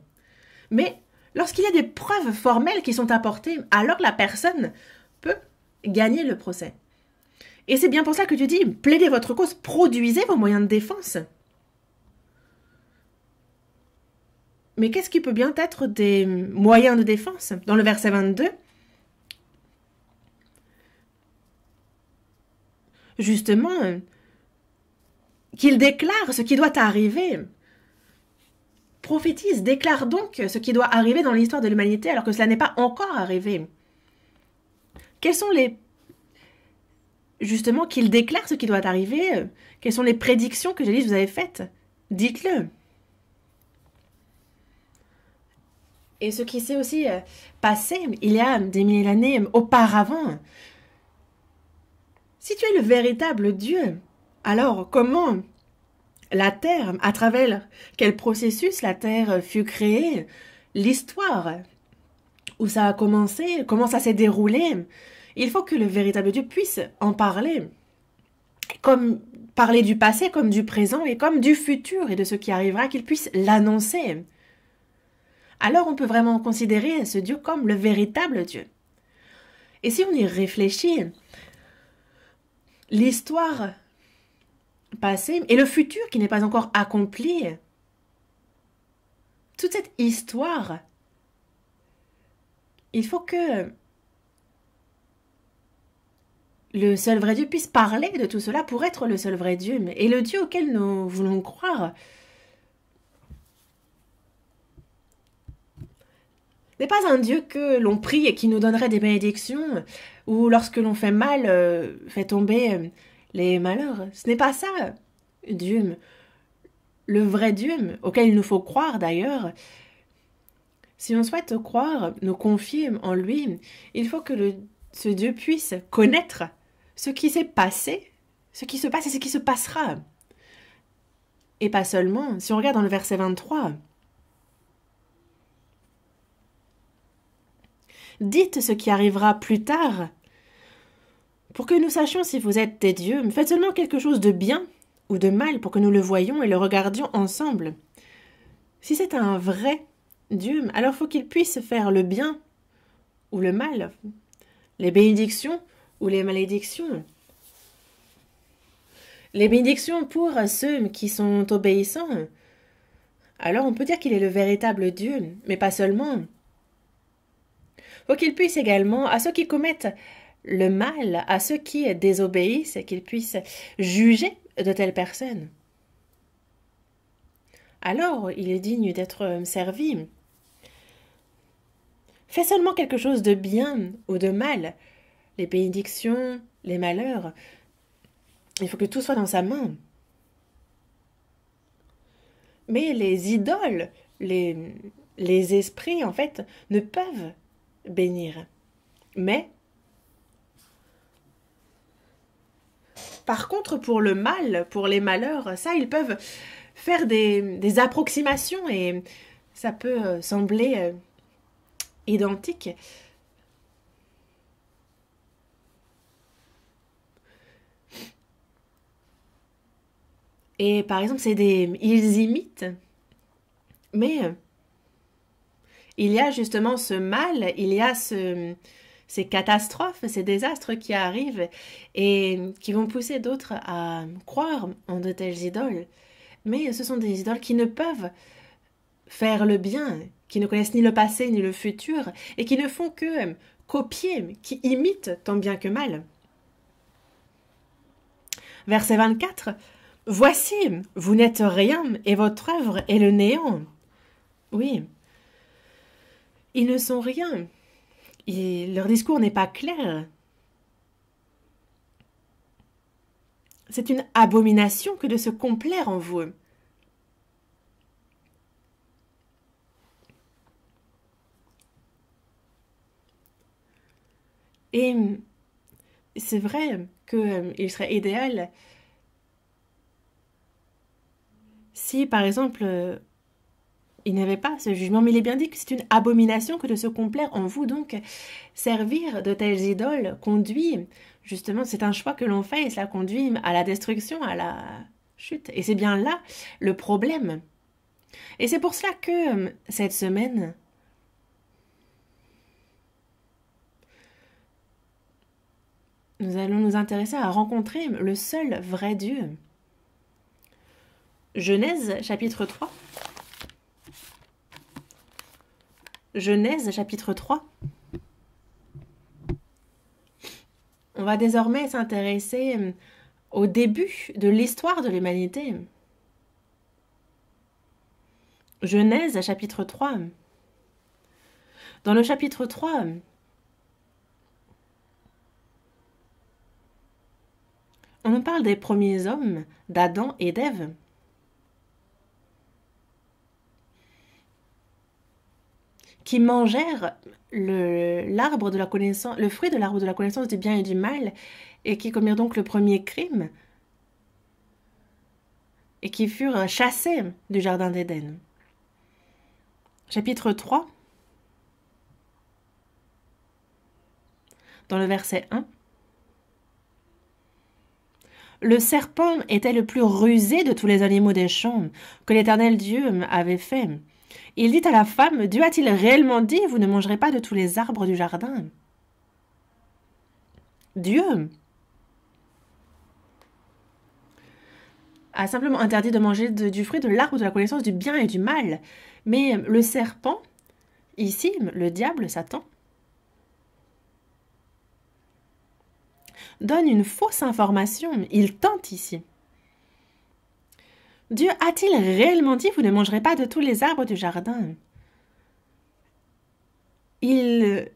Mais lorsqu'il y a des preuves formelles qui sont apportées, alors la personne peut gagner le procès. Et c'est bien pour ça que tu dis, plaidez votre cause, produisez vos moyens de défense. Mais qu'est-ce qui peut bien être des moyens de défense? Dans le verset 22, justement, qu'il déclare ce qui doit arriver. Prophétise, déclare donc ce qui doit arriver dans l'histoire de l'humanité alors que cela n'est pas encore arrivé. Quels sont les... Justement, qu'il déclare ce qui doit arriver. Quelles sont les prédictions que Jésus vous avez faites? Dites-le. Et ce qui s'est aussi passé il y a des milliers d'années auparavant. Si tu es le véritable Dieu, alors comment la terre, à travers quel processus la terre fut créée, l'histoire où ça a commencé, comment ça s'est déroulé, il faut que le véritable Dieu puisse en parler. Comme parler du passé, comme du présent et comme du futur et de ce qui arrivera, qu'il puisse l'annoncer. Alors on peut vraiment considérer ce Dieu comme le véritable Dieu. Et si on y réfléchit, l'histoire passée et le futur qui n'est pas encore accompli, toute cette histoire, il faut que le seul vrai Dieu puisse parler de tout cela pour être le seul vrai Dieu. Et le Dieu auquel nous voulons croire n'est pas un Dieu que l'on prie et qui nous donnerait des bénédictions, ou lorsque l'on fait mal, fait tomber les malheurs. Ce n'est pas ça, Dieu. Le vrai Dieu, auquel il nous faut croire d'ailleurs, si on souhaite croire, nous confier en lui, il faut que ce Dieu puisse connaître ce qui s'est passé, ce qui se passe et ce qui se passera. Et pas seulement, si on regarde dans le verset 23, dites ce qui arrivera plus tard, pour que nous sachions si vous êtes des dieux. Faites seulement quelque chose de bien ou de mal pour que nous le voyions et le regardions ensemble. Si c'est un vrai Dieu, alors faut qu'il puisse faire le bien ou le mal, les bénédictions ou les malédictions. Les bénédictions pour ceux qui sont obéissants. Alors on peut dire qu'il est le véritable Dieu, mais pas seulement. Faut qu'il puisse également, à ceux qui commettent le mal à ceux qui désobéissent, qu'ils puissent juger de telles personnes. Alors, il est digne d'être servi. Fais seulement quelque chose de bien ou de mal. Les bénédictions, les malheurs, il faut que tout soit dans sa main. Mais les idoles, les esprits, en fait, ne peuvent bénir. Mais, par contre, pour le mal, pour les malheurs, ça, ils peuvent faire des approximations et ça peut sembler identique. Et par exemple, ils imitent, mais il y a justement ce mal, il y a ces catastrophes, ces désastres qui arrivent et qui vont pousser d'autres à croire en de telles idoles. Mais ce sont des idoles qui ne peuvent faire le bien, qui ne connaissent ni le passé ni le futur et qui ne font que copier, qui imitent tant bien que mal. Verset 24. Voici, vous n'êtes rien et votre œuvre est le néant. Oui, ils ne sont rien. Leur discours n'est pas clair. C'est une abomination que de se complaire en vous. Et c'est vrai qu'il serait idéal si, par exemple, il n'y avait pas ce jugement, mais il est bien dit que c'est une abomination que de se complaire en vous. Donc, servir de telles idoles conduit, justement, c'est un choix que l'on fait et cela conduit à la destruction, à la chute. Et c'est bien là le problème. Et c'est pour cela que cette semaine, nous allons nous intéresser à rencontrer le seul vrai Dieu. Genèse chapitre 3. Genèse chapitre 3. On va désormais s'intéresser au début de l'histoire de l'humanité. Genèse chapitre 3. Dans le chapitre 3, on nous parle des premiers hommes, d'Adam et d'Ève. Qui mangèrent l'arbre de la connaissance, le fruit de l'arbre de la connaissance du bien et du mal, et qui commirent donc le premier crime, et qui furent chassés du jardin d'Éden. Chapitre 3, dans le verset 1. Le serpent était le plus rusé de tous les animaux des champs que l'Éternel Dieu avait fait. Il dit à la femme, Dieu a-t-il réellement dit, vous ne mangerez pas de tous les arbres du jardin? Dieu a simplement interdit de manger du fruit de l'arbre de la connaissance du bien et du mal. Mais le serpent, ici, le diable, Satan, donne une fausse information. Il tente ici. Dieu a-t-il réellement dit, vous ne mangerez pas de tous les arbres du jardin? Il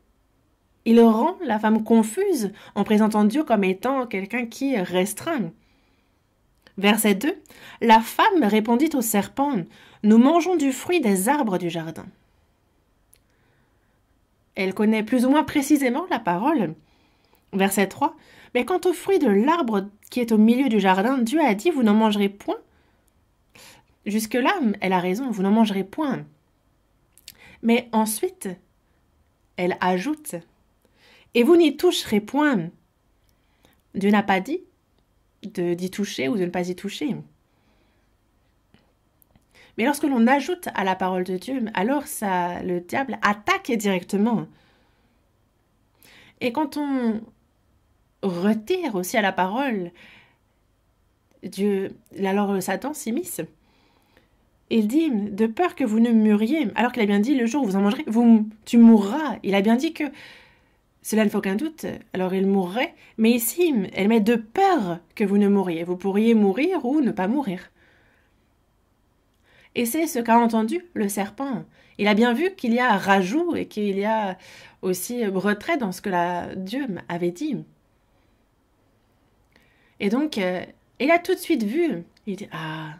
rend la femme confuse en présentant Dieu comme étant quelqu'un qui restreint. Verset 2. La femme répondit au serpent, nous mangeons du fruit des arbres du jardin. Elle connaît plus ou moins précisément la parole. Verset 3. Mais quant au fruit de l'arbre qui est au milieu du jardin, Dieu a dit, vous n'en mangerez point. Jusque-là, elle a raison, vous n'en mangerez point. Mais ensuite, elle ajoute, et vous n'y toucherez point. Dieu n'a pas dit d'y toucher ou de ne pas y toucher. Mais lorsque l'on ajoute à la parole de Dieu, alors le diable attaque directement. Et quand on retire aussi à la parole, Dieu, alors Satan s'immisce. Il dit, de peur que vous ne mûriez, alors qu'il a bien dit, le jour où vous en mangerez, tu mourras. Il a bien dit que cela ne faut qu'un doute, alors il mourrait, mais ici, elle met de peur que vous ne mouriez. Vous pourriez mourir ou ne pas mourir. Et c'est ce qu'a entendu le serpent. Il a bien vu qu'il y a rajout et qu'il y a aussi retrait dans ce que Dieu avait dit. Et donc, il a tout de suite vu. Il dit, ah,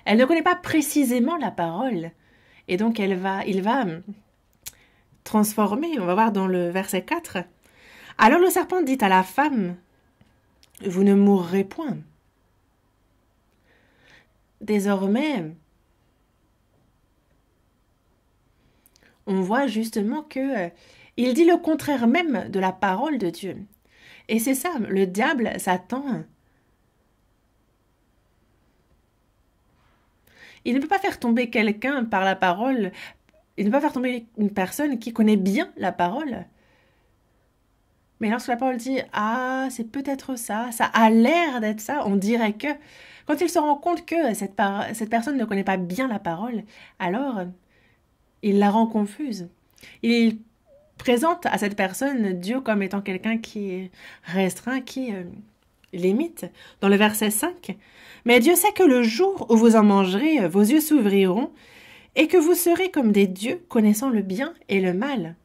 elle ne connaît pas précisément la parole. Et donc, il va transformer, on va voir dans le verset 4. Alors le serpent dit à la femme, vous ne mourrez point. Désormais, on voit justement que il dit le contraire même de la parole de Dieu. Et c'est ça, le diable, Satan, il ne peut pas faire tomber quelqu'un par la parole, il ne peut pas faire tomber une personne qui connaît bien la parole. Mais lorsque la parole dit « Ah, c'est peut-être ça, ça a l'air d'être ça », on dirait que, quand il se rend compte que cette personne ne connaît pas bien la parole, alors il la rend confuse. Il présente à cette personne Dieu comme étant quelqu'un qui est restreint, qui limite. Dans le verset 5, « Mais Dieu sait que le jour où vous en mangerez, vos yeux s'ouvriront et que vous serez comme des dieux connaissant le bien et le mal. »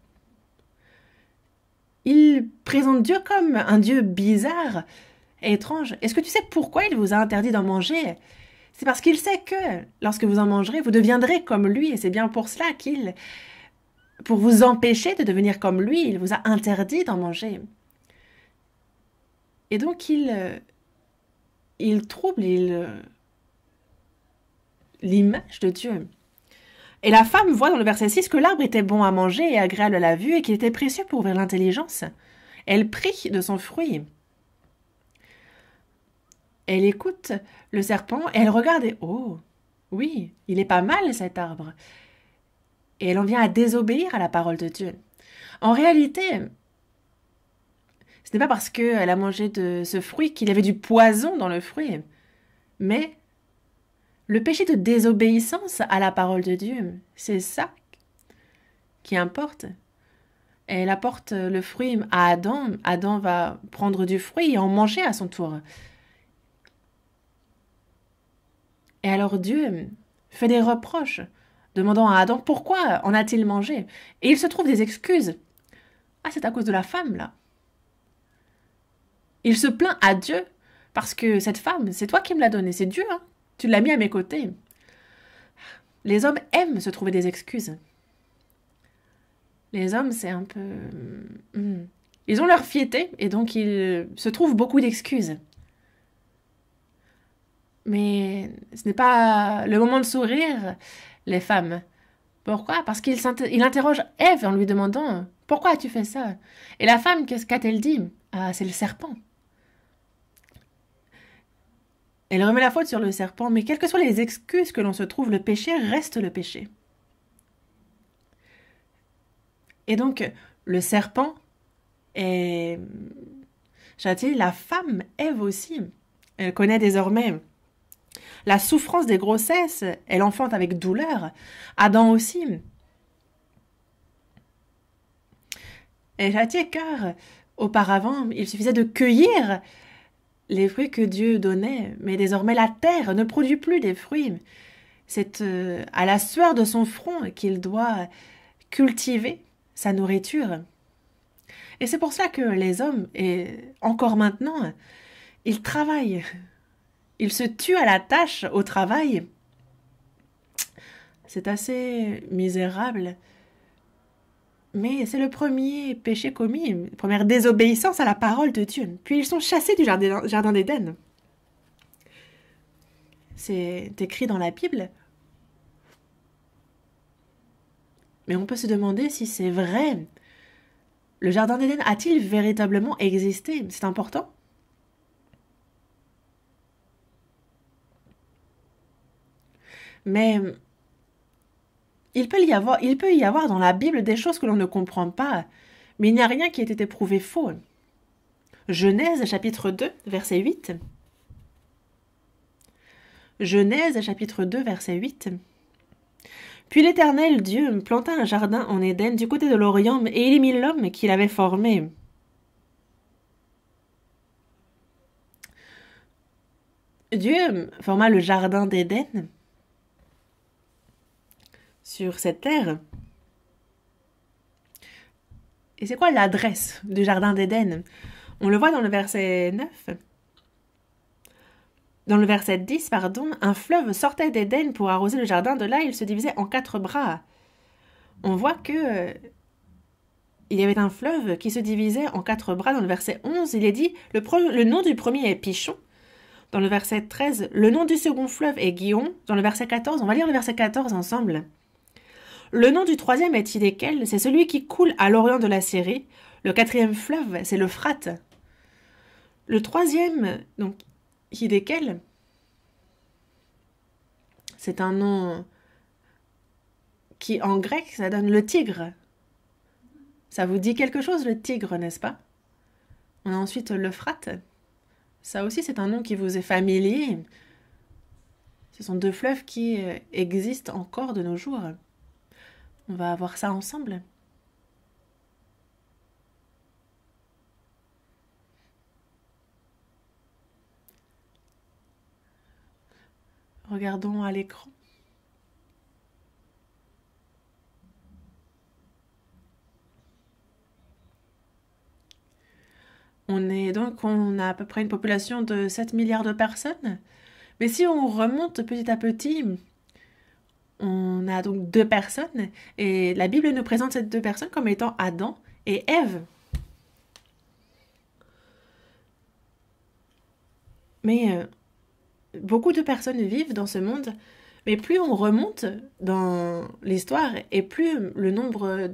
Il présente Dieu comme un Dieu bizarre et étrange. Est-ce que tu sais pourquoi il vous a interdit d'en manger? C'est parce qu'il sait que lorsque vous en mangerez, vous deviendrez comme lui. Et c'est bien pour cela pour vous empêcher de devenir comme lui, il vous a interdit d'en manger. Et donc il trouble l'image de Dieu. Et la femme voit dans le verset 6 que l'arbre était bon à manger et agréable à la vue et qu'il était précieux pour ouvrir l'intelligence. Elle prit de son fruit. Elle écoute le serpent et elle regarde et « Oh, oui, il est pas mal cet arbre !» Et elle en vient à désobéir à la parole de Dieu. En réalité, ce n'est pas parce qu'elle a mangé de ce fruit qu'il y avait du poison dans le fruit, mais le péché de désobéissance à la parole de Dieu, c'est ça qui importe. Elle apporte le fruit à Adam. Adam va prendre du fruit et en manger à son tour. Et alors Dieu fait des reproches, demandant à Adam pourquoi en a-t-il mangé. Et il se trouve des excuses. Ah, c'est à cause de la femme, là. Il se plaint à Dieu parce que cette femme, c'est toi qui me l'as donnée, c'est Dieu, hein. Tu l'as mis à mes côtés. Les hommes aiment se trouver des excuses. Les hommes, c'est un peu... Ils ont leur fierté et donc ils se trouvent beaucoup d'excuses. Mais ce n'est pas le moment de sourire, les femmes. Pourquoi? Parce qu'il interroge Ève en lui demandant « Pourquoi as-tu fait ça ?» Et la femme, qu'est-ce qu'a-t-elle dit? Ah, c'est le serpent. Elle remet la faute sur le serpent, mais quelles que soient les excuses que l'on se trouve, le péché reste le péché. Et donc, le serpent est châtié, la femme, Ève aussi. Elle connaît désormais la souffrance des grossesses, elle enfante avec douleur. Adam aussi. Elle est châtiée car, auparavant, il suffisait de cueillir les fruits que Dieu donnait, mais désormais la terre ne produit plus des fruits. C'est à la sueur de son front qu'il doit cultiver sa nourriture. Et c'est pour ça que les hommes, et encore maintenant, ils travaillent. Ils se tuent à la tâche, au travail. C'est assez misérable. Mais c'est le premier péché commis, la première désobéissance à la parole de Dieu. Puis ils sont chassés du jardin d'Éden. C'est écrit dans la Bible. Mais on peut se demander si c'est vrai. Le jardin d'Éden a-t-il véritablement existé? C'est important. Mais il peut y avoir dans la Bible des choses que l'on ne comprend pas, mais il n'y a rien qui ait été prouvé faux. Genèse chapitre 2, verset 8. Genèse chapitre 2, verset 8. Puis l'Éternel Dieu planta un jardin en Éden du côté de l'Orient, et il y mit l'homme qu'il avait formé. Dieu forma le jardin d'Éden sur cette terre. Et c'est quoi l'adresse du jardin d'Éden? On le voit dans le verset 9. Dans le verset 10, pardon, un fleuve sortait d'Éden pour arroser le jardin. De là, il se divisait en 4 bras. On voit que il y avait un fleuve qui se divisait en 4 bras. Dans le verset 11, il est dit, le nom du premier est Pichon. Dans le verset 13, le nom du second fleuve est Gihon. Dans le verset 14, on va lire le verset 14 ensemble. Le nom du troisième est Hidékel, c'est celui qui coule à l'orient de la Syrie. Le 4e fleuve, c'est l'Euphrate. Le 3e, donc Hidékel, c'est un nom qui en grec, ça donne le tigre. Ça vous dit quelque chose, le tigre, n'est-ce pas? On a ensuite l'Euphrate. Ça aussi, c'est un nom qui vous est familier. Ce sont 2 fleuves qui existent encore de nos jours. On va voir ça ensemble. Regardons à l'écran. On a à peu près une population de 7 milliards de personnes. Mais si on remonte petit à petit, on a donc 2 personnes. Et la Bible nous présente ces 2 personnes comme étant Adam et Ève. Mais beaucoup de personnes vivent dans ce monde. Mais plus on remonte dans l'histoire et plus le nombre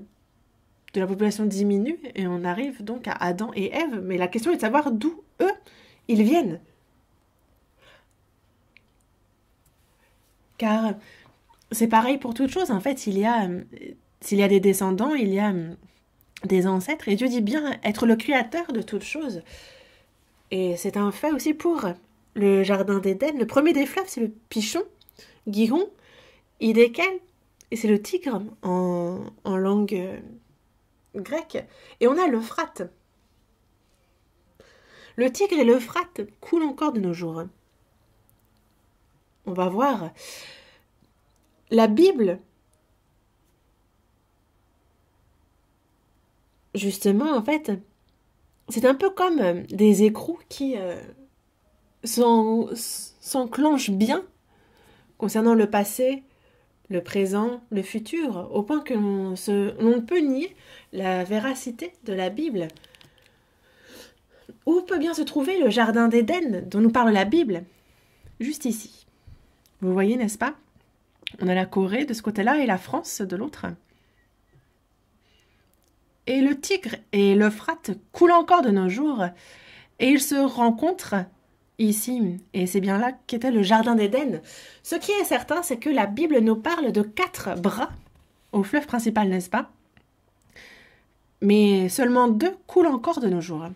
de la population diminue et on arrive donc à Adam et Ève. Mais la question est de savoir d'où eux, ils viennent. Car c'est pareil pour toute chose. En fait, s'il y a des descendants, il y a des ancêtres. Et Dieu dit bien être le créateur de toutes choses. Et c'est un fait aussi pour le jardin d'Éden. Le premier des fleuves, c'est le Pichon, Gihon, Hidékel, et c'est le tigre en langue grecque. Et on a l'Euphrate. Le tigre et l'Euphrate coulent encore de nos jours. On va voir. La Bible, justement, en fait, c'est un peu comme des écrous qui s'enclenchent bien concernant le passé, le présent, le futur, au point que l'on ne peut nier la véracité de la Bible. Où peut bien se trouver le jardin d'Éden dont nous parle la Bible? Juste ici. Vous voyez, n'est-ce pas? On a la Corée de ce côté-là et la France de l'autre. Et le Tigre et l'Euphrate coulent encore de nos jours et ils se rencontrent ici. Et c'est bien là qu'était le jardin d'Éden. Ce qui est certain, c'est que la Bible nous parle de 4 bras au fleuve principal, n'est-ce pas? Mais seulement 2 coulent encore de nos jours.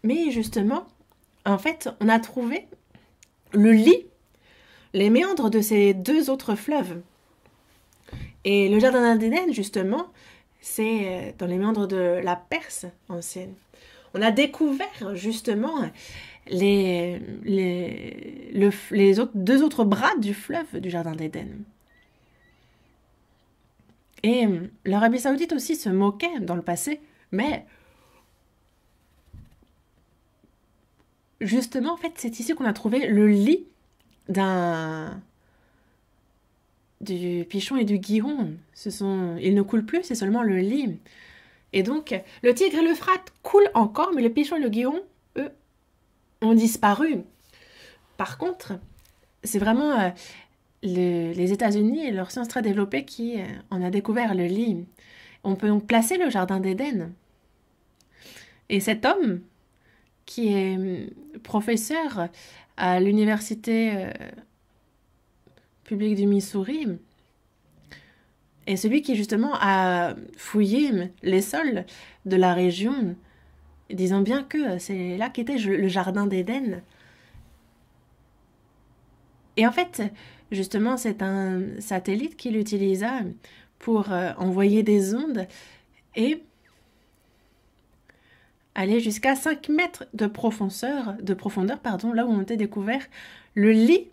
Mais justement, en fait, on a trouvé le lit, les méandres de ces 2 autres fleuves. Et le jardin d'Éden, justement, c'est dans les méandres de la Perse ancienne. On a découvert justement les 2 autres bras du fleuve du jardin d'Éden. Et l'Arabie Saoudite aussi se moquait dans le passé, mais justement, en fait, c'est ici qu'on a trouvé le lit du Pichon et du Gihon. Ils ne coulent plus, c'est seulement le lit. Et donc, le Tigre et l'Euphrate coulent encore, mais le Pichon et le Gihon, eux, ont disparu. Par contre, c'est vraiment les États-Unis et leur science très développée qui en a découvert le lit. On peut donc placer le jardin d'Éden. Et cet homme, qui est professeur à l'université publique du Missouri, est celui qui justement a fouillé les sols de la région, disant bien que c'est là qu'était le jardin d'Éden. Et en fait, Justement, c'est un satellite qu'il utilisa pour envoyer des ondes et aller jusqu'à 5 mètres de profondeur, pardon, là où on était découvert le lit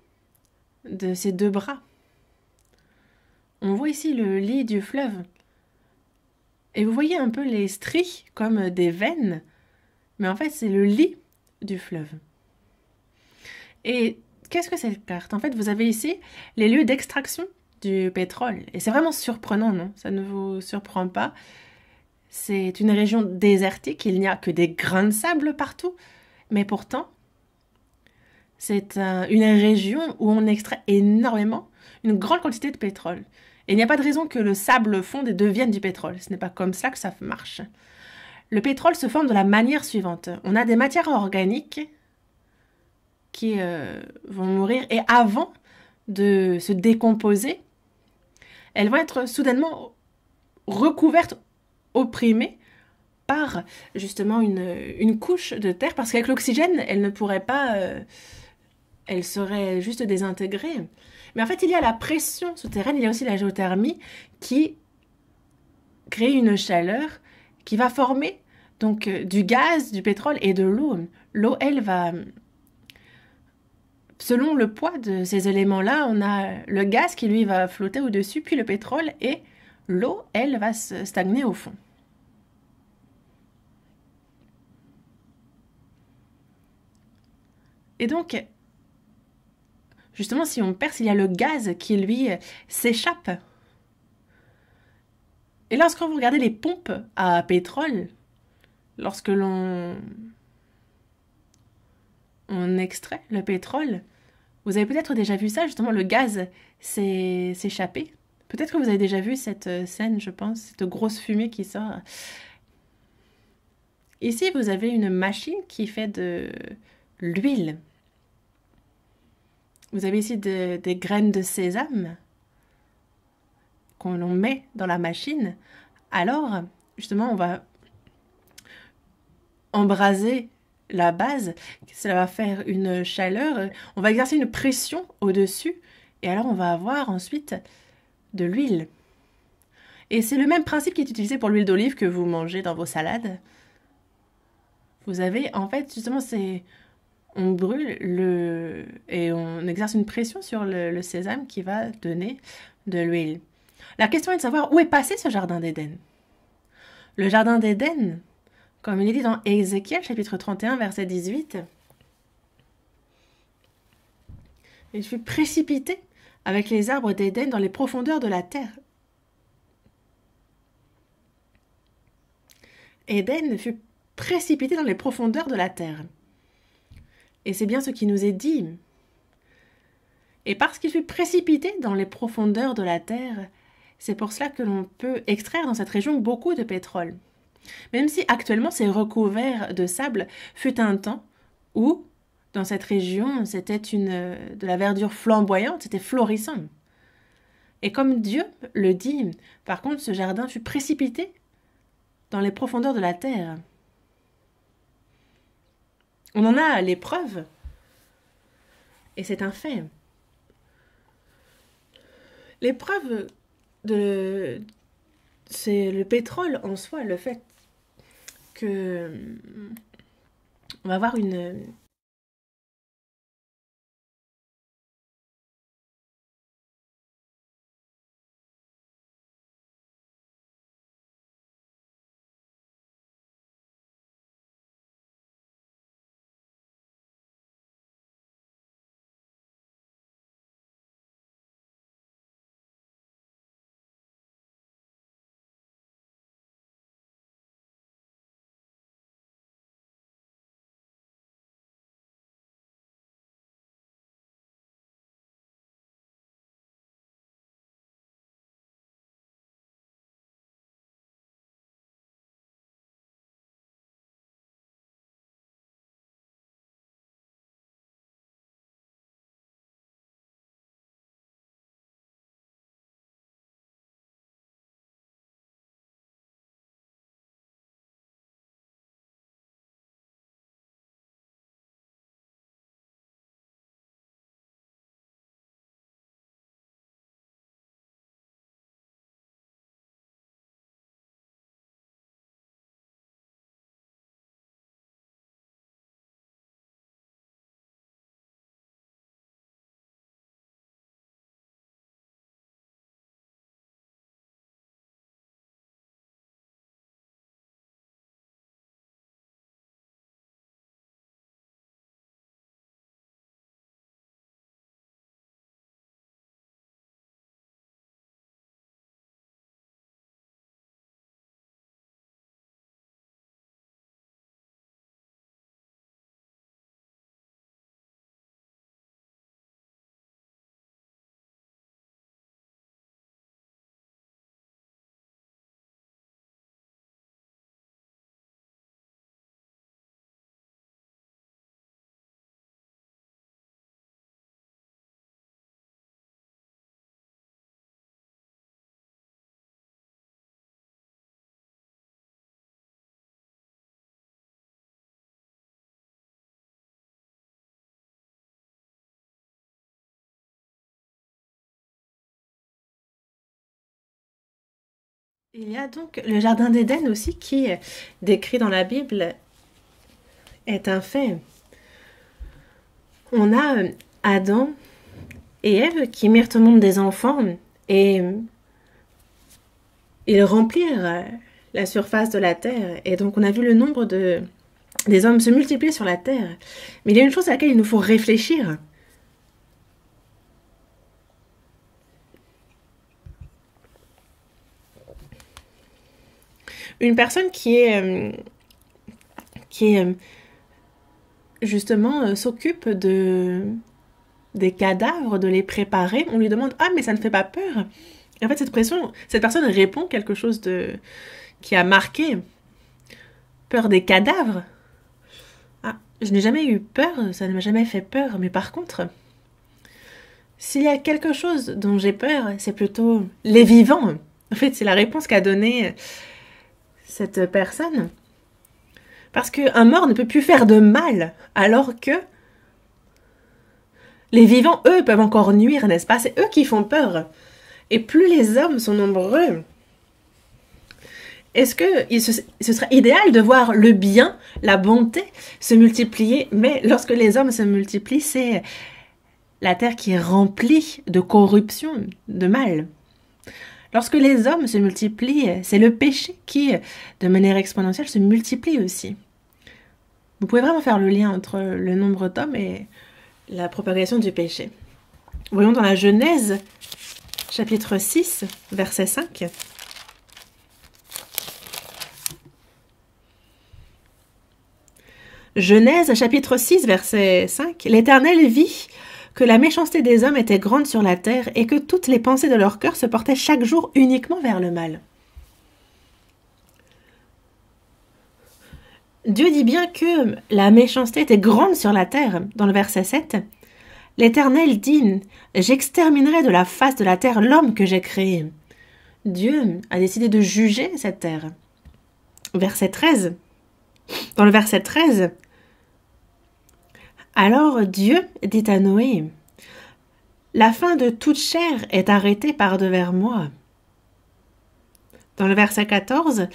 de ces deux bras. On voit ici le lit du fleuve. Et vous voyez un peu les stries comme des veines, mais en fait c'est le lit du fleuve. Et qu'est-ce que cette carte? En fait, vous avez ici les lieux d'extraction du pétrole. Et c'est vraiment surprenant, non? Ça ne vous surprend pas? C'est une région désertique, il n'y a que des grains de sable partout. Mais pourtant, c'est une région où on extrait énormément, une grande quantité de pétrole. Et il n'y a pas de raison que le sable fonde et devienne du pétrole. Ce n'est pas comme ça que ça marche. Le pétrole se forme de la manière suivante. On a des matières organiques qui vont mourir et avant de se décomposer, elles vont être soudainement recouvertes, opprimées par justement une couche de terre parce qu'avec l'oxygène, elles ne pourraient pas, elles seraient juste désintégrées. Mais en fait, il y a la pression souterraine, il y a aussi la géothermie qui crée une chaleur qui va former donc du gaz, du pétrole et de l'eau. L'eau, elle va selon le poids de ces éléments-là, on a le gaz qui, lui, va flotter au-dessus, puis le pétrole, et l'eau, elle, va se stagner au fond. Et donc, justement, si on perce, il y a le gaz qui, lui, s'échappe. Et lorsque vous regardez les pompes à pétrole, lorsque l'on extrait le pétrole, vous avez peut-être déjà vu ça, justement, le gaz s'échapper. Peut-être que vous avez déjà vu cette scène, je pense, cette grosse fumée qui sort. Ici, vous avez une machine qui fait de l'huile. Vous avez ici des graines de sésame qu'on met dans la machine. Alors, justement, on va embraser la base. Cela va faire une chaleur. On va exercer une pression au-dessus. Et alors, on va avoir ensuite de l'huile. Et c'est le même principe qui est utilisé pour l'huile d'olive que vous mangez dans vos salades. Vous avez, en fait, justement, on brûle et on exerce une pression sur le sésame qui va donner de l'huile. La question est de savoir où est passé ce jardin d'Éden. Le jardin d'Éden, comme il est dit dans Ézéchiel, chapitre 31, verset 18, il fut précipité avec les arbres d'Éden dans les profondeurs de la terre. Éden fut précipité dans les profondeurs de la terre. Et c'est bien ce qui nous est dit. Et parce qu'il fut précipité dans les profondeurs de la terre, c'est pour cela que l'on peut extraire dans cette région beaucoup de pétrole. Même si actuellement c'est recouvert de sable, fut un temps où, dans cette région, c'était de la verdure flamboyante, c'était florissant. Et comme Dieu le dit, par contre, ce jardin fut précipité dans les profondeurs de la terre. On en a les preuves. Et c'est un fait. L'épreuve c'est le pétrole en soi, le fait que on va avoir une Il y a donc le jardin d'Éden aussi qui, décrit dans la Bible, est un fait. On a Adam et Ève qui mirent au monde des enfants et ils remplirent la surface de la terre. Et donc on a vu le nombre des hommes se multiplier sur la terre. Mais il y a une chose à laquelle il nous faut réfléchir. Une personne qui est justement s'occupe des cadavres, de les préparer, on lui demande ah mais ça ne fait pas peur. Et en fait cette personne répond quelque chose qui a marqué peur des cadavres. Ah, je n'ai jamais eu peur, ça ne m'a jamais fait peur, mais par contre, s'il y a quelque chose dont j'ai peur, c'est plutôt les vivants. En fait, c'est la réponse qu'a donnée cette personne. Parce qu'un mort ne peut plus faire de mal, alors que les vivants, eux, peuvent encore nuire, n'est-ce pas? C'est eux qui font peur. Et plus les hommes sont nombreux, est-ce que ce serait idéal de voir le bien, la bonté se multiplier? Mais lorsque les hommes se multiplient, c'est la terre qui est remplie de corruption, de mal. Lorsque les hommes se multiplient, c'est le péché qui, de manière exponentielle, se multiplie aussi. Vous pouvez vraiment faire le lien entre le nombre d'hommes et la propagation du péché. Voyons dans la Genèse, chapitre 6, verset 5. Genèse, chapitre 6, verset 5. L'Éternel vit que la méchanceté des hommes était grande sur la terre et que toutes les pensées de leur cœur se portaient chaque jour uniquement vers le mal. Dieu dit bien que la méchanceté était grande sur la terre, dans le verset 7. L'Éternel dit « J'exterminerai de la face de la terre l'homme que j'ai créé. » Dieu a décidé de juger cette terre. Verset 13. Dans le verset 13, alors Dieu dit à Noé, « La fin de toute chair est arrêtée par devers moi. » Dans le verset 14,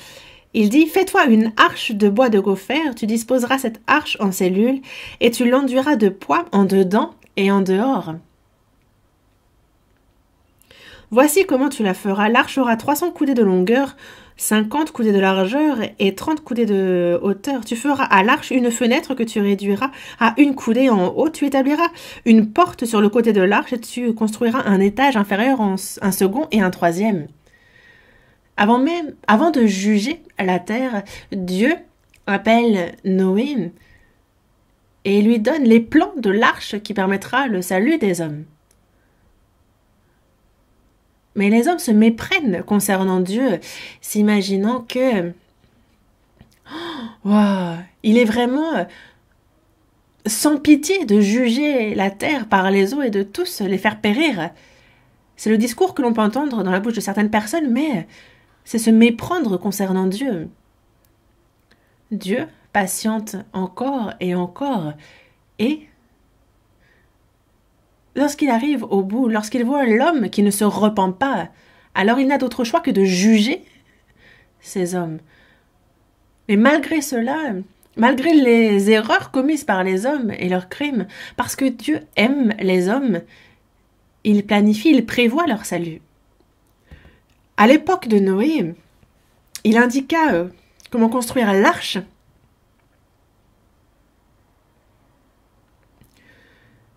il dit « Fais-toi une arche de bois de gopher, tu disposeras cette arche en cellules, et tu l'enduiras de poids en dedans et en dehors. Voici comment tu la feras. L'arche aura 300 coudées de longueur, 50 coudées de largeur et 30 coudées de hauteur. Tu feras à l'arche une fenêtre que tu réduiras à 1 coudée en haut. Tu établiras une porte sur le côté de l'arche et tu construiras un étage inférieur, un second et un troisième. » Avant de juger la terre, Dieu appelle Noé et lui donne les plans de l'arche qui permettra le salut des hommes. Mais les hommes se méprennent concernant Dieu, s'imaginant que il est vraiment sans pitié de juger la terre par les eaux et de tous les faire périr. C'est le discours que l'on peut entendre dans la bouche de certaines personnes, mais c'est se méprendre concernant Dieu. Dieu patiente encore et encore, et lorsqu'il arrive au bout, lorsqu'il voit l'homme qui ne se repent pas, alors il n'a d'autre choix que de juger ces hommes. Mais malgré cela, malgré les erreurs commises par les hommes et leurs crimes, parce que Dieu aime les hommes, il planifie, il prévoit leur salut. À l'époque de Noé, il indiqua comment construire l'arche.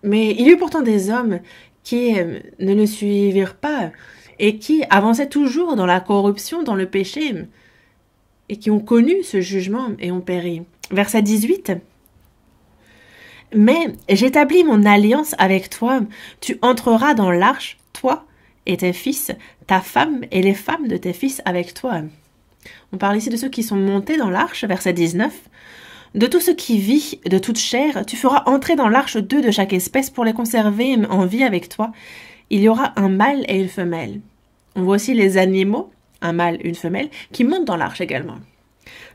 Mais il y eut pourtant des hommes qui ne le suivirent pas et qui avançaient toujours dans la corruption, dans le péché, et qui ont connu ce jugement et ont péri. Verset 18. « Mais j'établis mon alliance avec toi, tu entreras dans l'arche, toi et tes fils, ta femme et les femmes de tes fils avec toi. » On parle ici de ceux qui sont montés dans l'arche, verset 19. « De tout ce qui vit, de toute chair, tu feras entrer dans l'arche 2 de chaque espèce pour les conserver en vie avec toi. Il y aura un mâle et une femelle. » On voit aussi les animaux, un mâle, une femelle, qui montent dans l'arche également.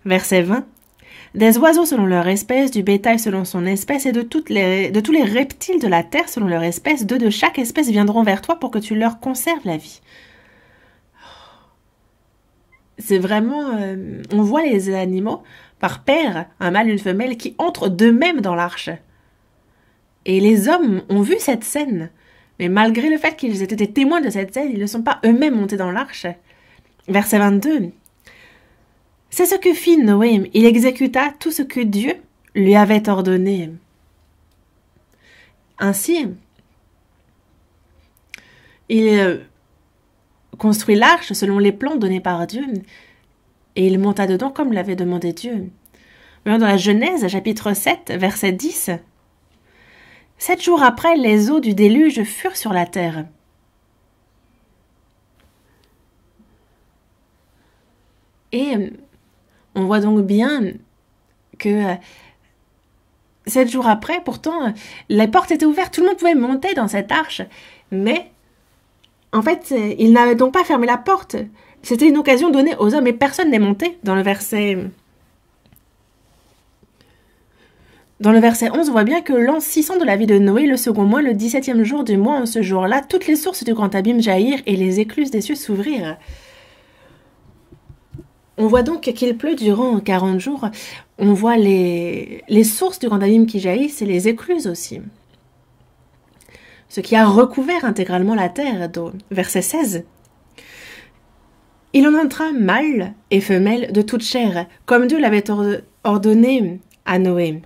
Verset 20. « Des oiseaux selon leur espèce, du bétail selon son espèce, et de tous les reptiles de la terre selon leur espèce, 2 de chaque espèce viendront vers toi pour que tu leur conserves la vie. » c'est vraiment... on voit les animaux par paire, un mâle et une femelle, qui entrent d'eux-mêmes dans l'arche. Et les hommes ont vu cette scène. Mais malgré le fait qu'ils aient été témoins de cette scène, ils ne sont pas eux-mêmes montés dans l'arche. Verset 22. C'est ce que fit Noé. Il exécuta tout ce que Dieu lui avait ordonné. Ainsi, il construit l'arche selon les plans donnés par Dieu, et il monta dedans comme l'avait demandé Dieu. Dans la Genèse, chapitre 7, verset 10, « 7 jours après, les eaux du déluge furent sur la terre. » Et on voit donc bien que 7 jours après, pourtant, les portes étaient ouvertes, tout le monde pouvait monter dans cette arche, mais en fait, il n'avait donc pas fermé la porte. C'était une occasion donnée aux hommes et personne n'est monté. Dans le verset 11, on voit bien que l'an 600 de la vie de Noé, le second mois, le 17e jour du mois, en ce jour-là, toutes les sources du grand abîme jaillirent et les écluses des cieux s'ouvrirent. On voit donc qu'il pleut durant 40 jours. On voit les sources du grand abîme qui jaillissent et les écluses aussi. Ce qui a recouvert intégralement la terre d'eau. Verset 16. Il en entra mâle et femelle de toute chair, comme Dieu l'avait ordonné à Noé.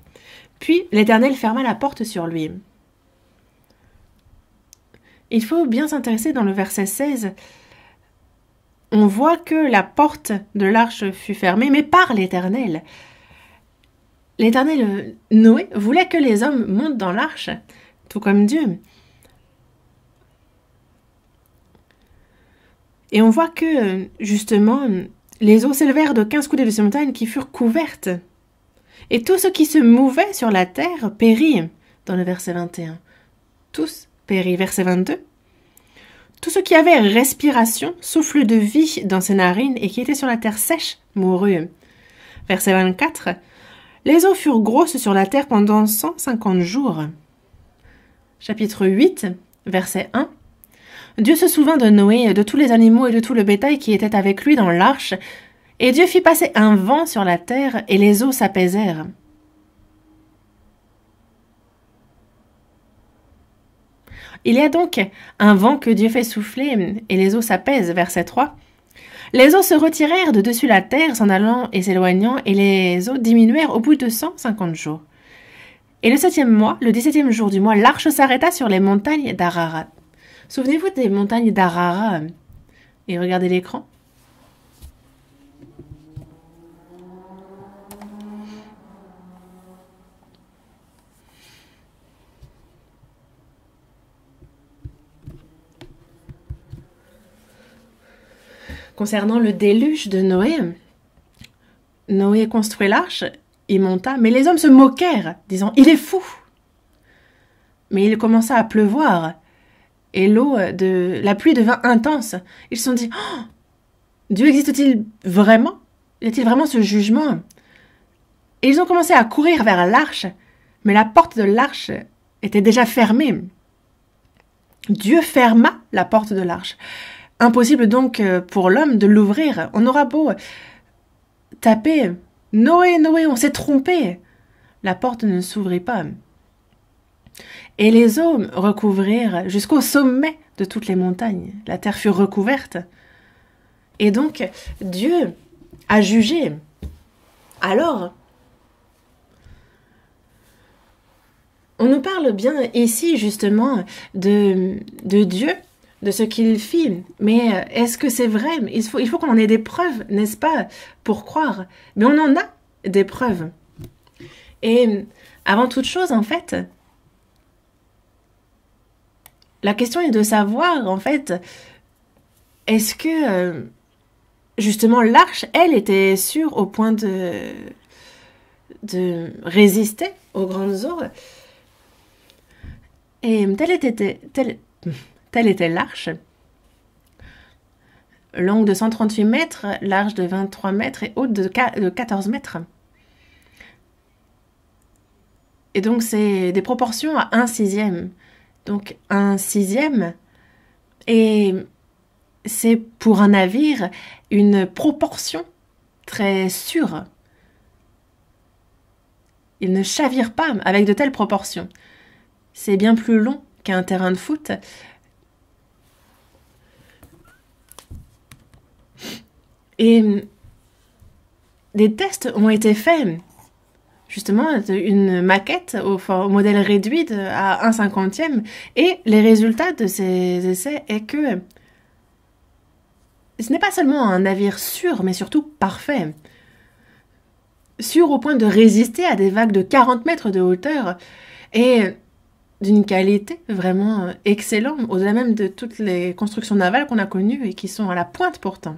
Puis l'Éternel ferma la porte sur lui. Il faut bien s'intéresser dans le verset 16. On voit que la porte de l'arche fut fermée, mais par l'Éternel. L'Éternel, Noé, voulait que les hommes montent dans l'arche, tout comme Dieu. Et on voit que, justement, les eaux s'élevèrent de 15 coudées de ces montagnes qui furent couvertes. Et tout ce qui se mouvait sur la terre périt, dans le verset 21. Tous périt, verset 22. Tout ce qui avait respiration, souffle de vie dans ses narines et qui était sur la terre sèche, mourut. Verset 24. Les eaux furent grosses sur la terre pendant 150 jours. Chapitre 8, verset 1. Dieu se souvint de Noé, de tous les animaux et de tout le bétail qui était avec lui dans l'arche, et Dieu fit passer un vent sur la terre, et les eaux s'apaisèrent. Il y a donc un vent que Dieu fait souffler, et les eaux s'apaisent, verset 3. Les eaux se retirèrent de dessus la terre, s'en allant et s'éloignant, et les eaux diminuèrent au bout de 150 jours. Et le 7e mois, le 17e jour du mois, l'arche s'arrêta sur les montagnes d'Ararat. Souvenez-vous des montagnes d'Ararat et regardez l'écran. Concernant le déluge de Noé, Noé construit l'arche, il monta, mais les hommes se moquèrent, disant « Il est fou !» Mais il commença à pleuvoir, et la pluie devint intense. Ils se sont dit oh, Dieu existe-t-il vraiment? Y a-t-il vraiment ce jugement? Et ils ont commencé à courir vers l'arche, mais la porte de l'arche était déjà fermée. Dieu ferma la porte de l'arche. Impossible donc pour l'homme de l'ouvrir. On aura beau taper « Noé, Noé, on s'est trompé !» La porte ne s'ouvrit pas. Et les eaux recouvrirent jusqu'au sommet de toutes les montagnes. La terre fut recouverte. Et donc, Dieu a jugé. Alors, on nous parle bien ici justement de Dieu, de ce qu'il fit. Mais est-ce que c'est vrai? Il faut qu'on en ait des preuves, n'est-ce pas, pour croire. Mais on en a des preuves. Et avant toute chose, en fait, la question est de savoir, en fait, est-ce que, justement, l'arche, elle, était sûre au point de résister aux grandes eaux. Et telle était l'arche, longue de 138 mètres, large de 23 mètres et haute de 14 mètres. Et donc, c'est des proportions à 1/6. Donc, 1/6. Et c'est pour un navire une proportion très sûre. Il ne chavire pas avec de telles proportions. C'est bien plus long qu'un terrain de foot. Et des tests ont été faits, justement, une maquette au modèle réduit à 1/50. Et les résultats de ces essais est que ce n'est pas seulement un navire sûr, mais surtout parfait. Sûr au point de résister à des vagues de 40 mètres de hauteur et d'une qualité vraiment excellente, au-delà même de toutes les constructions navales qu'on a connues et qui sont à la pointe pourtant.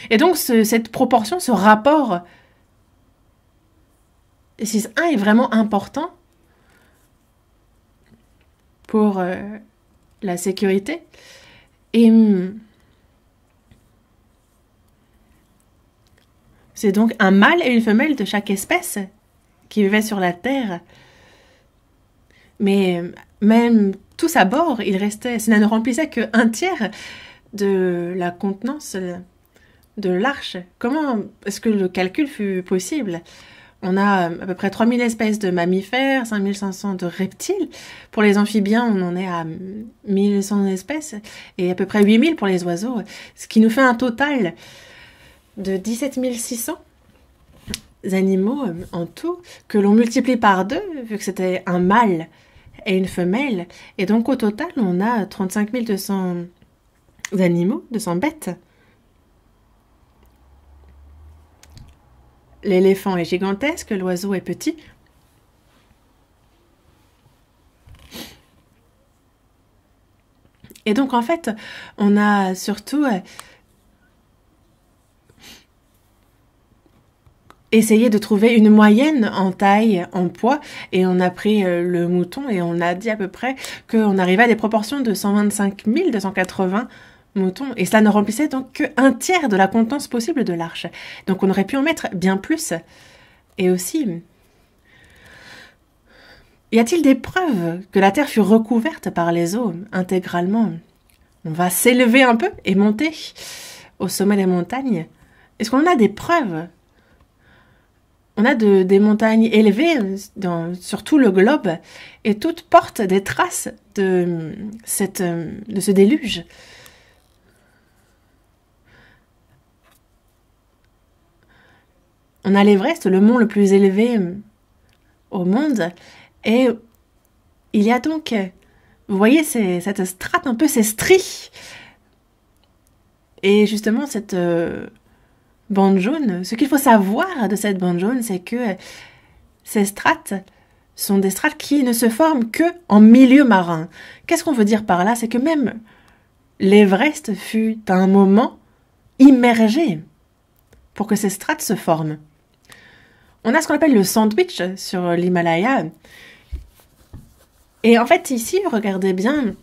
Et donc cette proportion, ce rapport 6-1 est vraiment important pour la sécurité. Et c'est donc un mâle et une femelle de chaque espèce qui vivaient sur la Terre. Mais même tous à bord, cela ne remplissait qu'un tiers de la contenance de l'arche. Comment est-ce que le calcul fut possible? On a à peu près 3000 espèces de mammifères, 5500 de reptiles. Pour les amphibiens, on en est à 1100 espèces et à peu près 8000 pour les oiseaux, ce qui nous fait un total de 17 600 animaux en tout, que l'on multiplie par 2, vu que c'était un mâle et une femelle. Et donc au total, on a 35 200 animaux, 200 bêtes. L'éléphant est gigantesque, l'oiseau est petit. Et donc en fait, on a surtout essayé de trouver une moyenne en taille, en poids, et on a pris le mouton et on a dit à peu près qu'on arrivait à des proportions de 125 280 moutons, et cela ne remplissait donc qu'un tiers de la contenance possible de l'arche. Donc on aurait pu en mettre bien plus. Et aussi, y a-t-il des preuves que la Terre fut recouverte par les eaux intégralement? On va s'élever un peu et monter au sommet des montagnes. Est-ce qu'on a des preuves? On a des montagnes élevées sur tout le globe et toutes portent des traces de ce déluge. On a l'Everest, le mont le plus élevé au monde, et il y a donc, vous voyez, cette strate, un peu ces stries, et justement cette bande jaune. Ce qu'il faut savoir de cette bande jaune, c'est que ces strates sont des strates qui ne se forment que en milieu marin. Qu'est-ce qu'on veut dire par là? C'est que même l'Everest fut à un moment immergé pour que ces strates se forment. On a ce qu'on appelle le sandwich sur l'Himalaya. Et en fait, ici, regardez bien,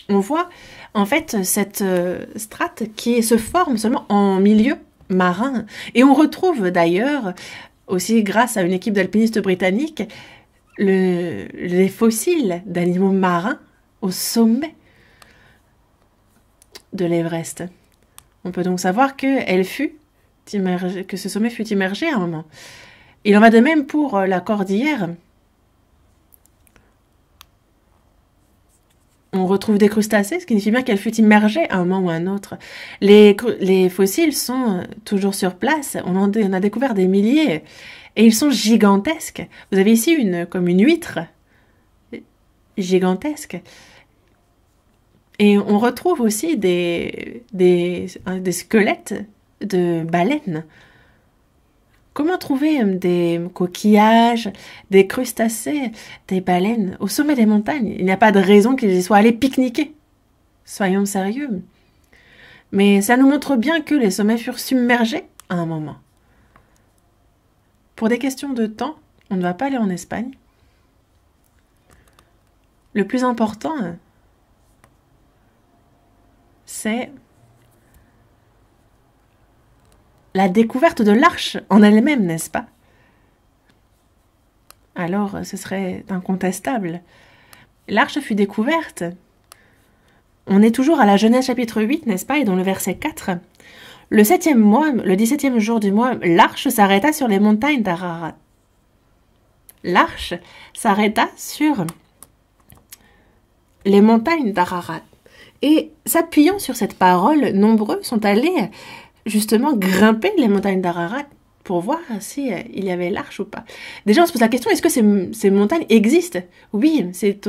on voit en fait cette strate qui se forme seulement en milieu marin. Et on retrouve d'ailleurs, aussi grâce à une équipe d'alpinistes britanniques, les fossiles d'animaux marins au sommet de l'Everest. On peut donc savoir que ce sommet fut immergé à un moment. Il en va de même pour la cordillère. On retrouve des crustacés, ce qui signifie bien qu'elle fut immergée à un moment ou à un autre. Les fossiles sont toujours sur place. On en a découvert des milliers. Et ils sont gigantesques. Vous avez ici comme une huître gigantesque. Et on retrouve aussi des squelettes de baleines. Comment trouver des coquillages, des crustacés, des baleines au sommet des montagnes? Il n'y a pas de raison qu'ils y soient allés pique-niquer. Soyons sérieux. Mais ça nous montre bien que les sommets furent submergés à un moment. Pour des questions de temps, on ne va pas aller en Espagne. Le plus important, c'est la découverte de l'arche en elle-même, n'est-ce pas? Alors, ce serait incontestable. L'arche fut découverte On est toujours à la Genèse chapitre 8, n'est-ce pas? Et dans le verset 4. Le 7e mois, le 17e jour du mois, l'arche s'arrêta sur les montagnes d'Ararat. L'arche s'arrêta sur les montagnes d'Ararat. Et s'appuyant sur cette parole, nombreux sont allés justement grimper les montagnes d'Ararat pour voir si il y avait l'arche ou pas. Déjà, on se pose la question, est-ce que ces montagnes existent? Oui, c'est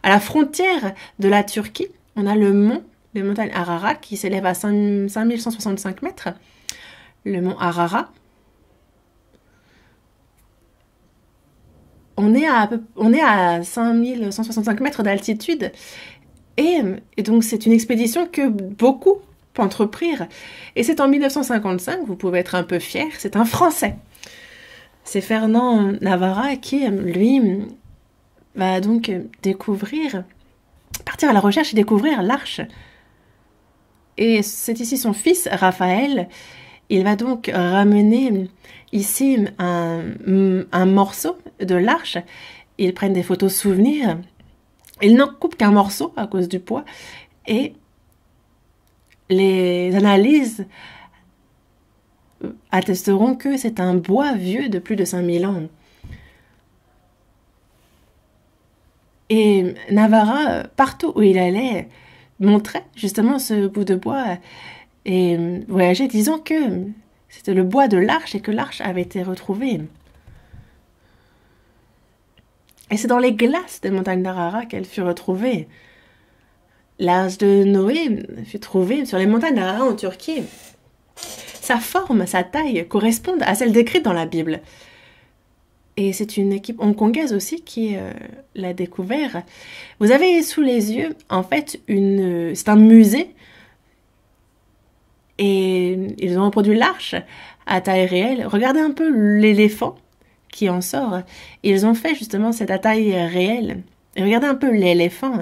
à la frontière de la Turquie. On a le mont, les montagnes Ararat, qui s'élèvent à 5165 mètres. Le mont Ararat. On est à 5165 mètres d'altitude. Et donc, c'est une expédition que beaucoup entreprirent. Et c'est en 1955, vous pouvez être un peu fier, c'est un Français. C'est Fernand Navarra qui, lui, va donc partir à la recherche et découvrir l'arche. Et c'est ici son fils, Raphaël. Il va donc ramener ici un morceau de l'arche. Ils prennent des photos souvenirs. Ils n'en coupent qu'un morceau à cause du poids. Et les analyses attesteront que c'est un bois vieux de plus de 5000 ans. Et Navarra, partout où il allait, montrait justement ce bout de bois et voyageait disant que c'était le bois de l'arche et que l'arche avait été retrouvée. Et c'est dans les glaces des montagnes d'Ararat qu'elle fut retrouvée. L'arche de Noé fut trouvée sur les montagnes d'Ararat en Turquie. Sa forme, sa taille correspondent à celle décrite dans la Bible. Et c'est une équipe hongkongaise aussi qui l'a découvert. Vous avez sous les yeux, en fait, c'est un musée. Et ils ont reproduit l'arche à taille réelle. Regardez un peu l'éléphant qui en sort. Ils ont fait justement cette à taille réelle. Et regardez un peu l'éléphant.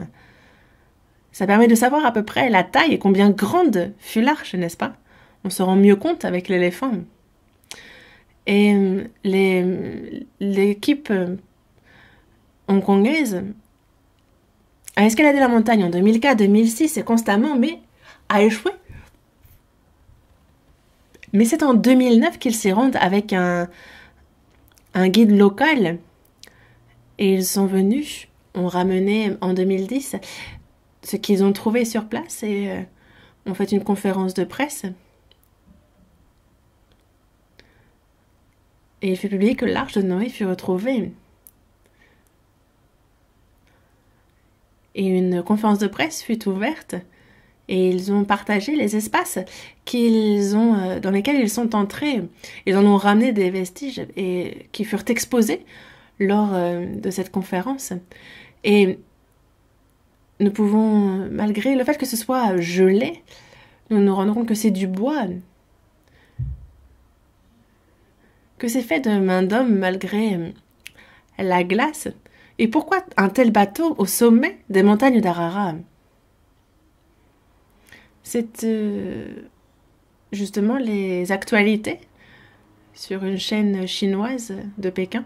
Ça permet de savoir à peu près la taille et combien grande fut l'arche, n'est-ce pas? On se rend mieux compte avec l'éléphant. Et l'équipe hongkongaise a escaladé la montagne en 2004, 2006 et constamment, mais a échoué. Mais c'est en 2009 qu'ils s'y rendent avec un guide local. Et ils sont venus, ont ramené en 2010 ce qu'ils ont trouvé sur place et ont fait une conférence de presse. Et il fut publié que l'arche de Noé fut retrouvée. Et une conférence de presse fut ouverte et ils ont partagé les espaces dans lesquels ils sont entrés. Ils en ont ramené des vestiges et qui furent exposés lors de cette conférence. Et nous pouvons, malgré le fait que ce soit gelé, nous nous rendons compte que c'est du bois, que c'est fait de main d'homme malgré la glace. Et pourquoi un tel bateau au sommet des montagnes d'Ararat? C'est justement les actualités sur une chaîne chinoise de Pékin.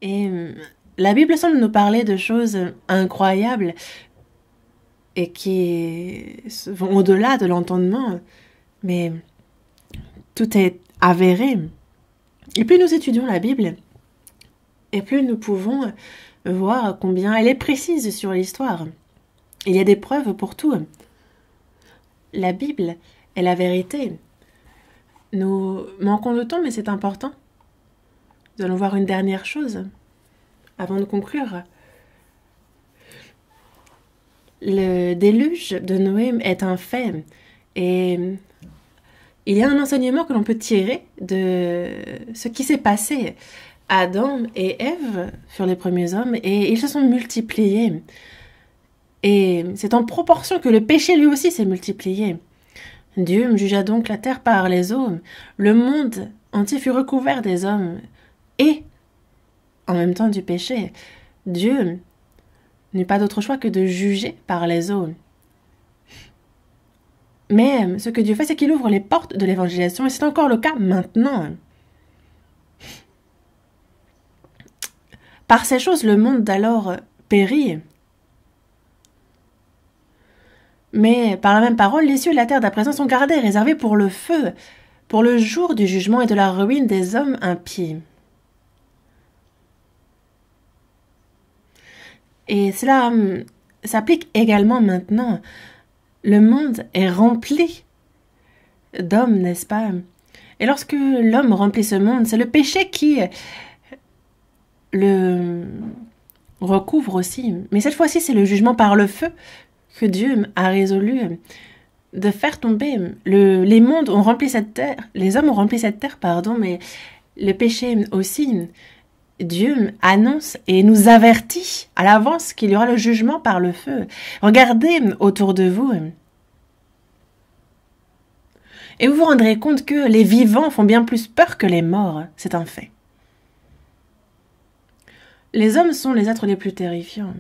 Et la Bible semble nous parler de choses incroyables et qui vont au-delà de l'entendement, mais tout est avéré. Et plus nous étudions la Bible, et plus nous pouvons voir combien elle est précise sur l'histoire. Il y a des preuves pour tout. La Bible est la vérité. Nous manquons de temps, mais c'est important. Nous allons voir une dernière chose avant de conclure. Le déluge de Noé est un fait et il y a un enseignement que l'on peut tirer de ce qui s'est passé. Adam et Ève furent les premiers hommes et ils se sont multipliés. Et c'est en proportion que le péché lui aussi s'est multiplié. Dieu jugea donc la terre par les eaux. Le monde entier fut recouvert des hommes et en même temps du péché. Dieu n'eut pas d'autre choix que de juger par les eaux. Mais ce que Dieu fait, c'est qu'il ouvre les portes de l'évangélisation et c'est encore le cas maintenant. Par ces choses, le monde d'alors périt. Mais par la même parole, les cieux et la terre d'à présent sont gardés et réservés pour le feu, pour le jour du jugement et de la ruine des hommes impies. Et cela s'applique également maintenant. Le monde est rempli d'hommes, n'est-ce pas? Et lorsque l'homme remplit ce monde, c'est le péché qui le recouvre aussi. Mais cette fois-ci, c'est le jugement par le feu que Dieu a résolu de faire tomber. Les mondes ont rempli cette terre, les hommes ont rempli cette terre, mais le péché aussi. Dieu annonce et nous avertit à l'avance qu'il y aura le jugement par le feu. Regardez autour de vous et vous vous rendrez compte que les vivants font bien plus peur que les morts. C'est un fait. Les hommes sont les êtres les plus terrifiants.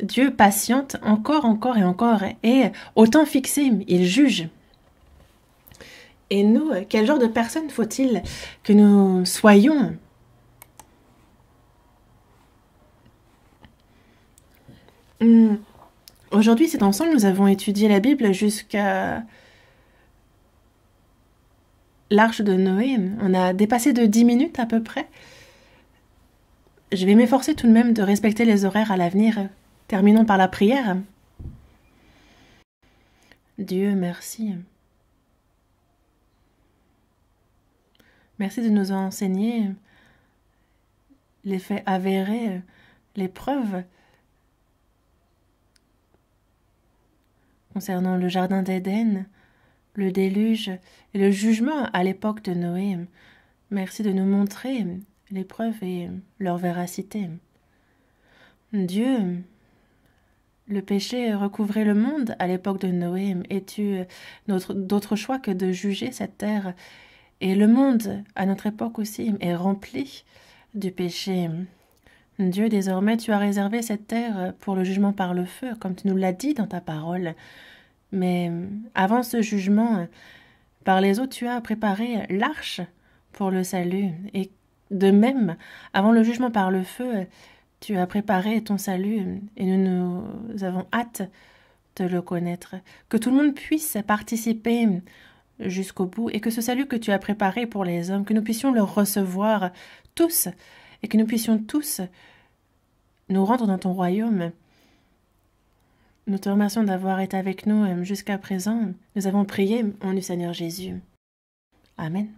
Dieu patiente encore et encore, et au temps fixé, il juge. Et nous, quel genre de personnes faut-il que nous soyons? Aujourd'hui, c'est ensemble, nous avons étudié la Bible jusqu'à l'Arche de Noé. On a dépassé de 10 minutes à peu près. Je vais m'efforcer tout de même de respecter les horaires à l'avenir. Terminons par la prière. Dieu, merci. Merci de nous enseigner les faits avérés, les preuves concernant le jardin d'Éden, le déluge et le jugement à l'époque de Noé. Merci de nous montrer les preuves et leur véracité. Dieu, le péché recouvrait le monde à l'époque de Noé. Es-tu d'autre choix que de juger cette terre? Et le monde, à notre époque aussi, est rempli du péché. Dieu, désormais, tu as réservé cette terre pour le jugement par le feu, comme tu nous l'as dit dans ta parole. Mais avant ce jugement, par les eaux, tu as préparé l'arche pour le salut. Et de même, avant le jugement par le feu, tu as préparé ton salut et nous avons hâte de le connaître. Que tout le monde puisse participer jusqu'au bout et que ce salut que tu as préparé pour les hommes, que nous puissions le recevoir tous et que nous puissions tous nous rendre dans ton royaume. Nous te remercions d'avoir été avec nous jusqu'à présent. Nous avons prié au nom du Seigneur Jésus. Amen.